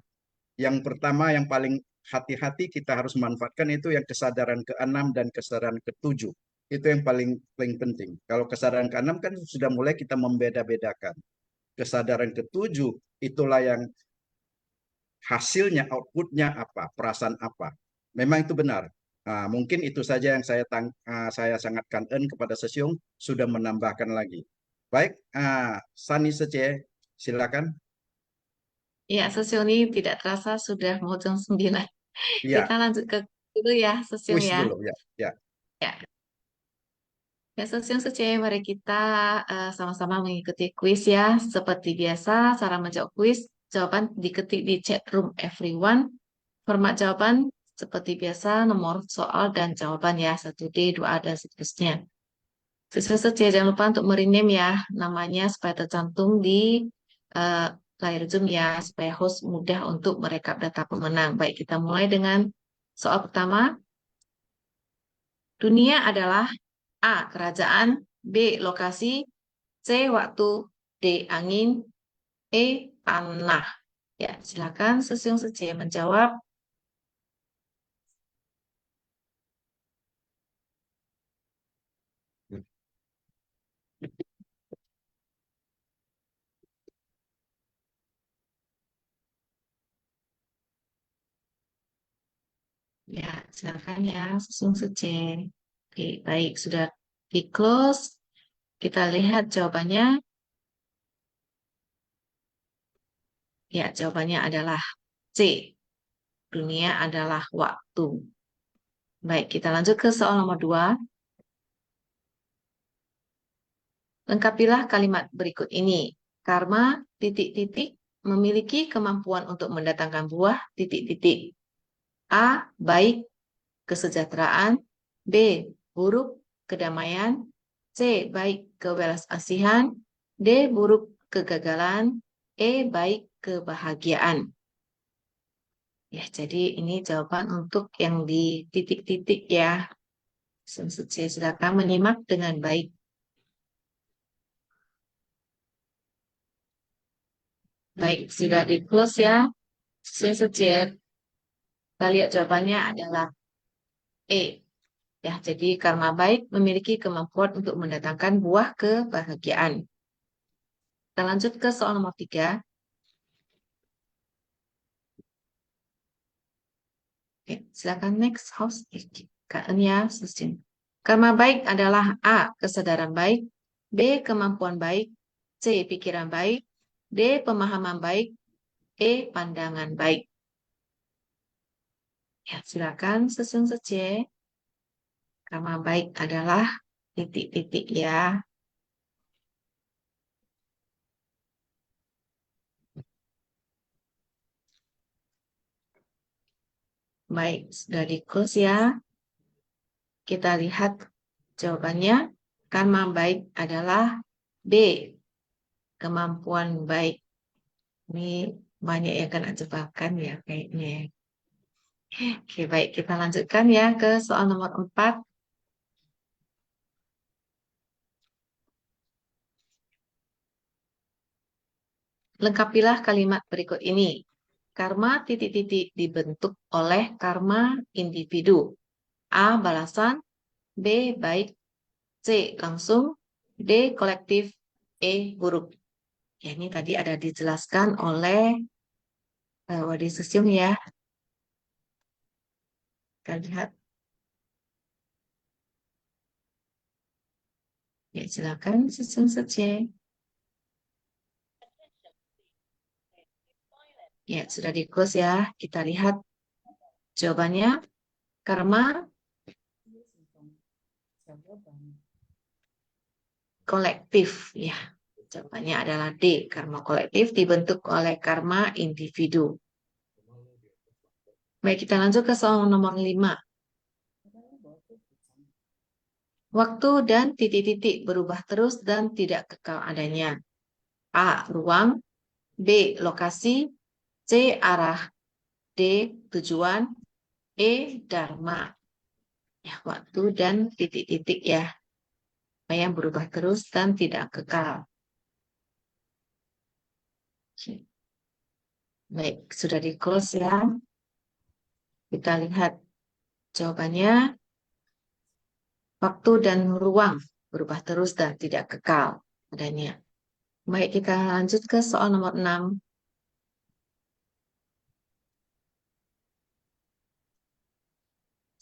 Yang pertama yang paling hati-hati kita harus manfaatkan itu yang kesadaran ke-6 dan kesadaran ke-7. Itu yang paling penting. Kalau kesadaran ke-6 kan sudah mulai kita membeda-bedakan. Kesadaran ke-7 itulah yang hasilnya, outputnya apa, perasaan apa. Memang itu benar. Mungkin itu saja yang saya sangat kangen kepada Sesiung, sudah menambahkan lagi. Baik, Sani Sice, silakan. Ya, Sesiung ini tidak terasa sudah mau jam 9. Ya, Kita lanjut ke dulu ya, Sesiung kuis ya. dulu. Ya. Ya, Sesiung Sice, mari kita sama-sama mengikuti kuis ya. Seperti biasa, cara menjawab kuis, jawaban diketik di chat room everyone. Format jawaban seperti biasa, nomor soal dan jawaban ya, 1D, 2A, dan seterusnya. Sesiung Sice, jangan lupa untuk merename ya namanya supaya tercantum di layar Zoom ya, supaya host mudah untuk merekap data pemenang. Baik, kita mulai dengan soal pertama. Dunia adalah A. Kerajaan, B. Lokasi, C. Waktu, D. Angin, E. Tanah. Ya, silakan Sesiung Sice menjawab. Silakan ya, Sesung Sece. Oke, baik, sudah di close. Kita lihat jawabannya. Ya, jawabannya adalah C. Dunia adalah waktu. Baik, kita lanjut ke soal nomor 2. Lengkapilah kalimat berikut ini. Karma titik-titik memiliki kemampuan untuk mendatangkan buah titik-titik. A. Baik, kesejahteraan. B. Buruk, kedamaian. C. Baik, kewelas asihan. D. Buruk, kegagalan. E. Baik, kebahagiaan. Ya, jadi ini jawaban untuk yang di titik-titik ya. Silakan menyimak dengan baik. Baik, sudah di close ya. Kita lihat jawabannya adalah E. Ya, jadi karma baik memiliki kemampuan untuk mendatangkan buah kebahagiaan. Kita lanjut ke soal nomor 3. Oke, silakan next host. Ya, karma baik adalah A. Kesadaran baik. B. Kemampuan baik. C. Pikiran baik. D. Pemahaman baik. E. Pandangan baik. Ya, silakan Sesung Sece. Karma baik adalah titik-titik ya. Baik, sudah di close ya. Kita lihat jawabannya. Karma baik adalah B. Kemampuan baik. Ini banyak yang kena jebakan ya kayaknya. Oke, baik. Kita lanjutkan ya ke soal nomor 4. Lengkapilah kalimat berikut ini. Karma titik-titik dibentuk oleh karma individu. A. Balasan. B. Baik. C. Langsung. D. Kolektif. E. Buruk. Ya, ini tadi ada dijelaskan oleh Wadi Susyum ya. Kita lihat. Ya, silakan Susyum Sece. Ya, sudah di close ya. Kita lihat jawabannya. Karma kolektif ya. Jawabannya adalah D. Karma kolektif dibentuk oleh karma individu. Baik, kita lanjut ke soal nomor 5. Waktu dan titik-titik berubah terus dan tidak kekal adanya. A. Ruang. B. Lokasi. C. Arah. D. Tujuan. E. Dharma. Ya, waktu dan titik-titik ya. Yang berubah terus dan tidak kekal. Baik, sudah di close ya. Kita lihat jawabannya. Waktu dan ruang berubah terus dan tidak kekal adanya. Baik, kita lanjut ke soal nomor 6.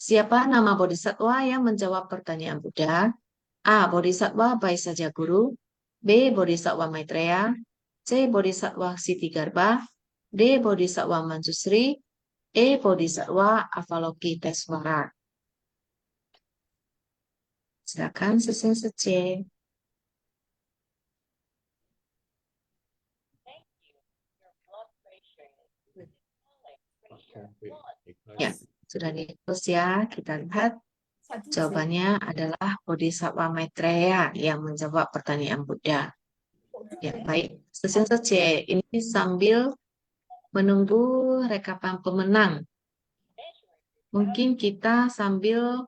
Siapa nama bodhisatwa yang menjawab pertanyaan Buddha? A. Bodhisatwa Baisajya Guru. B. Bodhisatwa Maitreya. C. Bodhisatwa Sitigarbha. D. Bodhisatwa Manjusri. E. Bodhisatwa Avalokitesvara. Silakan Sesung Sece. Ya, sudah di close ya. Kita lihat jawabannya adalah Bodhisatwa Maitreya yang menjawab pertanyaan Buddha. Ya, baik. Sesung Sece, ini sambil menunggu rekapan pemenang. Mungkin kita sambil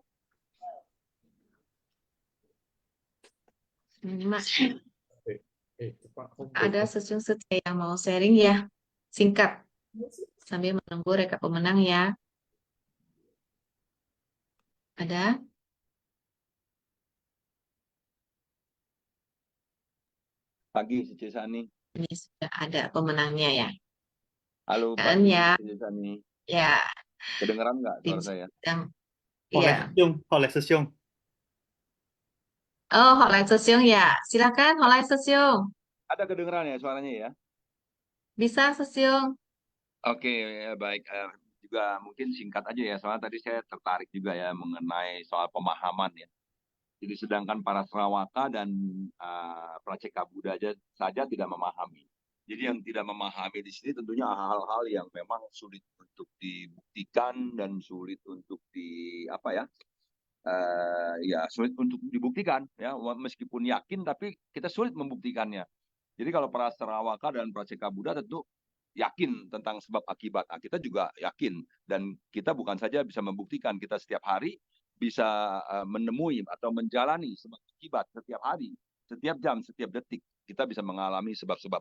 ada Sesung Sece yang mau sharing ya. Singkat. Sambil menunggu rekap pemenang ya. Ada? Pagi, Cici Sani. Ini sudah ada pemenangnya ya. Halo, Dan pagi, ya, Cici Sani. ya Kedengeran nggak suara saya? Iya. Holeh Sesyung. Oh, Holai Sesyung ya. Silakan Holai Sesyung. Ada kedengeran ya suaranya ya? Bisa Sesyung. Oke, baik. Juga mungkin singkat aja ya, soalnya tadi saya tertarik juga ya mengenai soal pemahaman ya. Jadi sedangkan para Srawaka dan Praceka Buddha saja tidak memahami. Jadi yang tidak memahami di sini tentunya hal-hal yang memang sulit untuk dibuktikan dan sulit untuk ya sulit untuk dibuktikan ya, meskipun yakin tapi kita sulit membuktikannya. Jadi kalau para Sarawaka dan Praceka Buddha tentu yakin tentang sebab akibat. Nah, kita juga yakin dan kita bukan saja bisa membuktikan, kita setiap hari bisa menemui atau menjalani sebab akibat setiap hari, setiap jam, setiap detik kita bisa mengalami sebab-sebab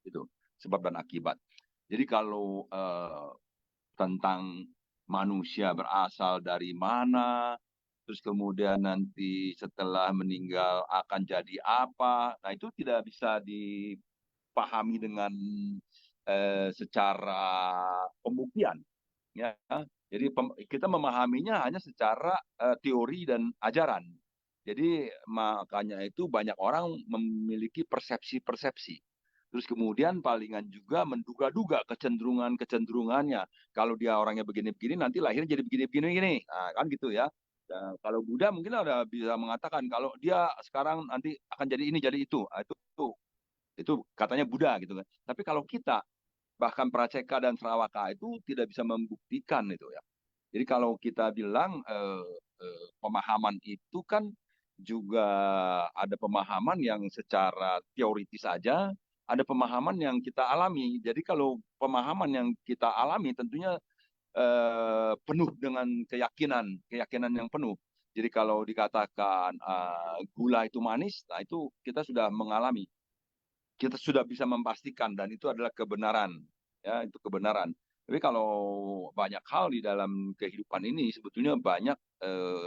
itu, sebab dan akibat. Jadi kalau tentang manusia berasal dari mana, terus kemudian nanti setelah meninggal akan jadi apa, nah itu tidak bisa dipahami dengan secara pembuktian ya. Jadi kita memahaminya hanya secara teori dan ajaran. Jadi makanya itu banyak orang memiliki persepsi-persepsi. Terus kemudian palingan juga menduga-duga kecenderungannya. Kalau dia orangnya begini-begini, nanti lahirnya jadi begini-begini. Nah, kan gitu ya. Nah, kalau Buddha mungkin ada bisa mengatakan kalau dia sekarang nanti akan jadi ini, jadi itu. Nah, itu katanya Buddha gitu kan. Tapi kalau kita bahkan Praceka dan Srawaka itu tidak bisa membuktikan itu ya. Jadi kalau kita bilang pemahaman itu kan juga ada pemahaman yang secara teoritis saja, ada pemahaman yang kita alami. Jadi kalau pemahaman yang kita alami tentunya penuh dengan keyakinan yang penuh. Jadi kalau dikatakan gula itu manis, nah itu kita sudah mengalami, kita sudah bisa memastikan dan itu adalah kebenaran, ya itu kebenaran. Tapi kalau banyak hal di dalam kehidupan ini sebetulnya banyak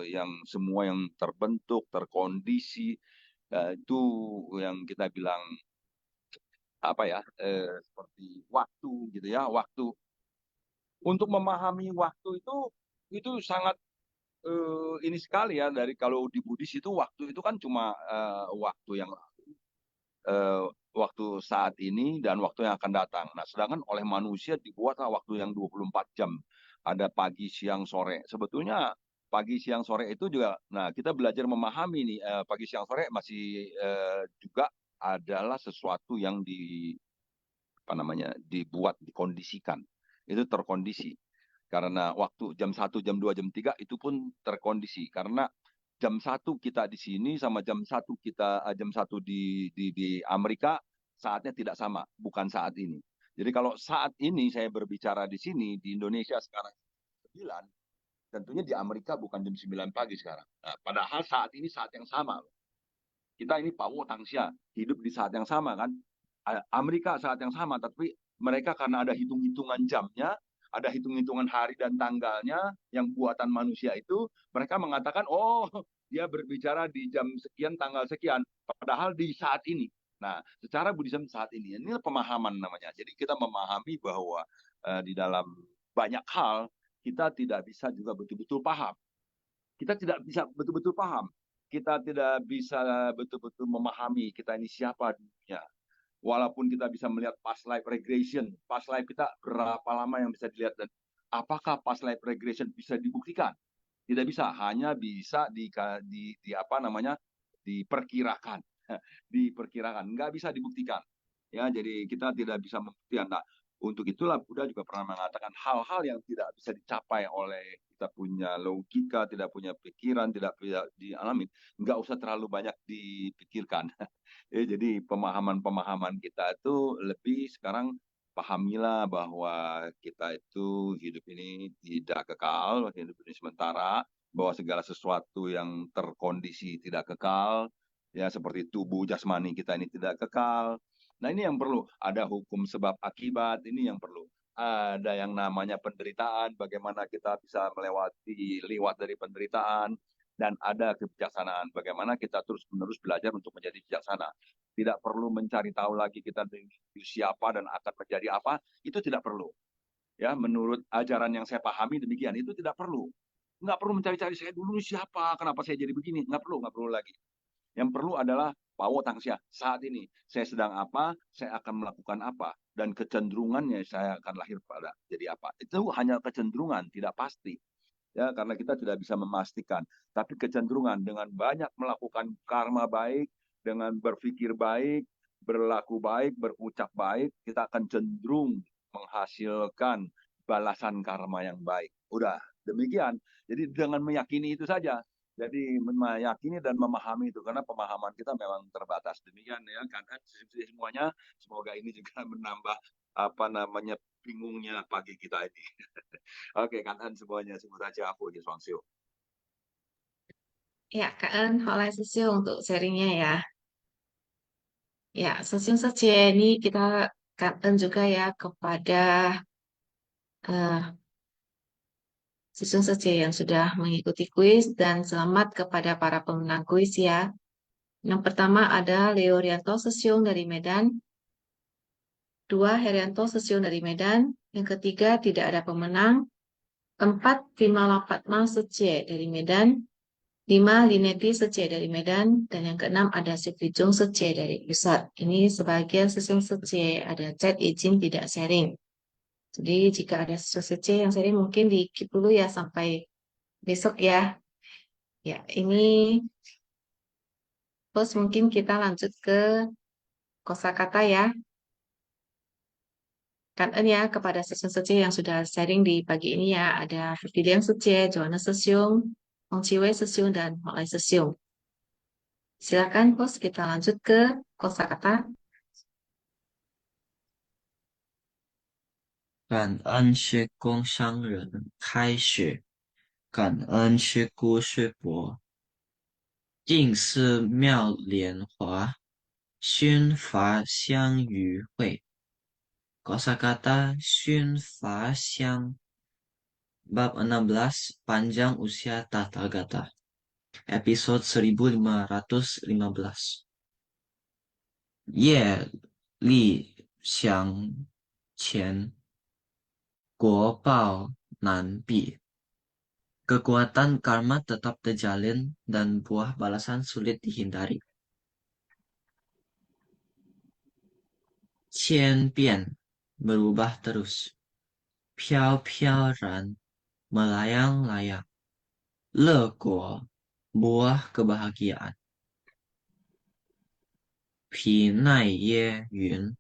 yang semua yang terbentuk, terkondisi, itu yang kita bilang seperti waktu gitu ya, waktu. Untuk memahami waktu itu sangat ini sekali ya, dari kalau di Buddhis itu waktu itu kan cuma waktu yang waktu saat ini dan waktu yang akan datang. Nah, sedangkan oleh manusia dibuatlah waktu yang 24 jam. Ada pagi, siang, sore. Sebetulnya pagi, siang, sore itu juga, nah kita belajar memahami nih, pagi, siang, sore masih juga adalah sesuatu yang dibuat, dikondisikan. Itu terkondisi. Karena waktu jam 1, jam 2, jam 3 itu pun terkondisi. Karena jam 1 kita di sini sama jam 1 di Amerika saatnya tidak sama, bukan saat ini. Jadi kalau saat ini saya berbicara di sini di Indonesia sekarang 9, tentunya di Amerika bukan jam 9 pagi sekarang. Nah, padahal saat ini saat yang sama. Kita ini Pawo Tangsia hidup di saat yang sama kan. Amerika saat yang sama, tapi mereka karena ada hitung-hitungan jamnya, ada hitung-hitungan hari dan tanggalnya yang buatan manusia itu, mereka mengatakan, oh dia berbicara di jam sekian, tanggal sekian, padahal di saat ini. Nah, secara Buddhism saat ini pemahaman namanya. Jadi kita memahami bahwa di dalam banyak hal kita tidak bisa juga betul-betul paham. Kita tidak bisa betul-betul paham. Kita tidak bisa betul-betul memahami kita ini siapa di dunia. Walaupun kita bisa melihat past life regression, past life kita berapa lama yang bisa dilihat, dan apakah past life regression bisa dibuktikan? Tidak bisa, hanya bisa diperkirakan, diperkirakan, nggak bisa dibuktikan. Ya, jadi kita tidak bisa membuktikan. Nah, untuk itulah Buddha juga pernah mengatakan hal-hal yang tidak bisa dicapai oleh kita punya logika, tidak punya pikiran, tidak bisa dialami, nggak usah terlalu banyak dipikirkan. Ya, jadi pemahaman-pemahaman kita itu lebih sekarang pahamilah bahwa kita itu hidup ini tidak kekal, hidup ini sementara, bahwa segala sesuatu yang terkondisi tidak kekal, ya seperti tubuh jasmani kita ini tidak kekal. Nah ini yang perlu, ada hukum sebab akibat, ini yang perlu. Ada yang namanya penderitaan, bagaimana kita bisa lewat dari penderitaan, dan ada kebijaksanaan, bagaimana kita terus-menerus belajar untuk menjadi bijaksana. Tidak perlu mencari tahu lagi kita siapa dan akan menjadi apa, itu tidak perlu. Ya, menurut ajaran yang saya pahami demikian, itu tidak perlu. Nggak perlu mencari-cari saya dulu siapa, kenapa saya jadi begini. Nggak perlu lagi. Yang perlu adalah Pawo Tangsia. Saat ini saya sedang apa, saya akan melakukan apa, dan kecenderungannya saya akan lahir pada jadi apa. Itu hanya kecenderungan, tidak pasti. Ya, karena kita tidak bisa memastikan. Tapi kecenderungan dengan banyak melakukan karma baik, dengan berpikir baik, berlaku baik, berucap baik, kita akan cenderung menghasilkan balasan karma yang baik. Udah, demikian. Jadi dengan meyakini itu saja. Jadi meyakini dan memahami itu, karena pemahaman kita memang terbatas. Demikian ya kan semuanya. Semoga ini juga menambah bingungnya pagi kita ini. Oke, Kanhan semuanya, semoga aja aku di Swangsio. Ya, Kak En, Holai Sesio untuk sharingnya ya. Ya, Sesio saja ini kita Kak En juga ya kepada siswa saja yang sudah mengikuti kuis dan selamat kepada para pemenang kuis ya. Yang pertama ada Leo Rianto Sesiung dari Medan. 2 Herianto Sesiung dari Medan. Yang ketiga tidak ada pemenang. 4 Vimalapatma Sece dari Medan. 5 Lineti Sece dari Medan. Dan yang keenam ada Sifijung Sece dari Pusat. Ini sebagian Sesiung Sece ada chat izin tidak sharing. Jadi jika ada siswa C yang sharing mungkin di keep dulu ya sampai besok ya. Ya, ini terus mungkin kita lanjut ke kosakata ya. Kan ya kepada siswa C yang sudah sharing di pagi ini ya. Ada Fidel Sece, Joanna Sesiung, Ong Ciwei Sesiung, dan Malai Sesiung. Silakan host kita lanjut ke kosakata. 感恩是工商人开始，感恩是故事博，尽是妙莲华，熏法香与会。Kosakata Shun Fa Xiang Bab 16 Panjang Usia Tathagata Episode 1515 Ye Li Xiang Qian Guo Bao Nan Bi. Kekuatan karma tetap terjalin dan buah balasan sulit dihindari. Qian Bian berubah terus. Piao Piao Ran melayang-layang. Le Guo buah kebahagiaan. Pi Nai Ye Yun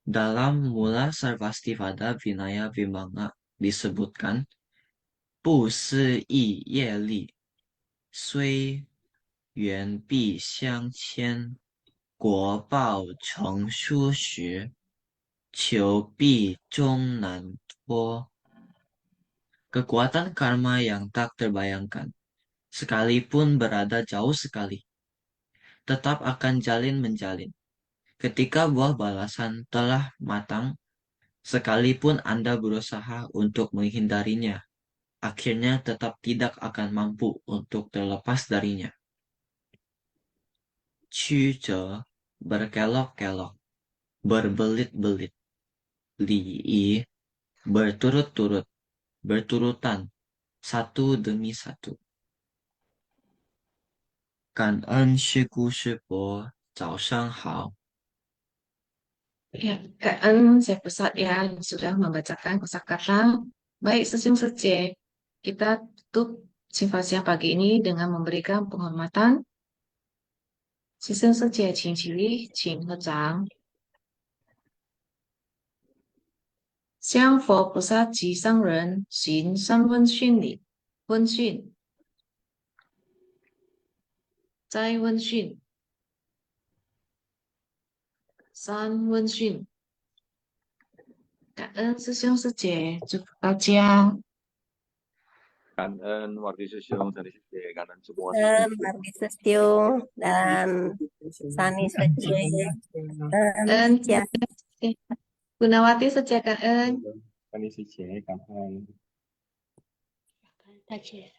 dalam mula Sarvastivada Vinaya Vimanga disebutkan Bu Si Yi Ye Li Sui Yuan Bi Xiang Qian Guo Bao Cheng Shu Xu Qiu Bi Zhong Nan Tuo. Kekuatan karma yang tak terbayangkan, sekalipun berada jauh sekali, tetap akan jalin menjalin. Ketika buah balasan telah matang, sekalipun Anda berusaha untuk menghindarinya, akhirnya tetap tidak akan mampu untuk terlepas darinya. Qu Zhe berkelok-kelok, berbelit-belit. Li Yi berturut-turut, berturutan, satu demi satu. Kan en shi gu shi bo, zao shang hao. Ya, Kak En, saya Pusat ya yang sudah membacakan kosakata. Baik, Sesiung Sece, kita tutup sifat siang pagi ini dengan memberikan penghormatan. Sesiung Sece, Qing Qili, Qing Hezang. 向佛菩萨及上人行三问讯礼，问讯，再问讯，三问讯。感恩师兄师姐，祝福大家。 Kanhan Wardi Sesiung dari Sece, Kanhan semua. Mardi Sesiung dan Sani Sece Dan ya. Gunawati Sece Kak En. Kami si Kanhan. Sece.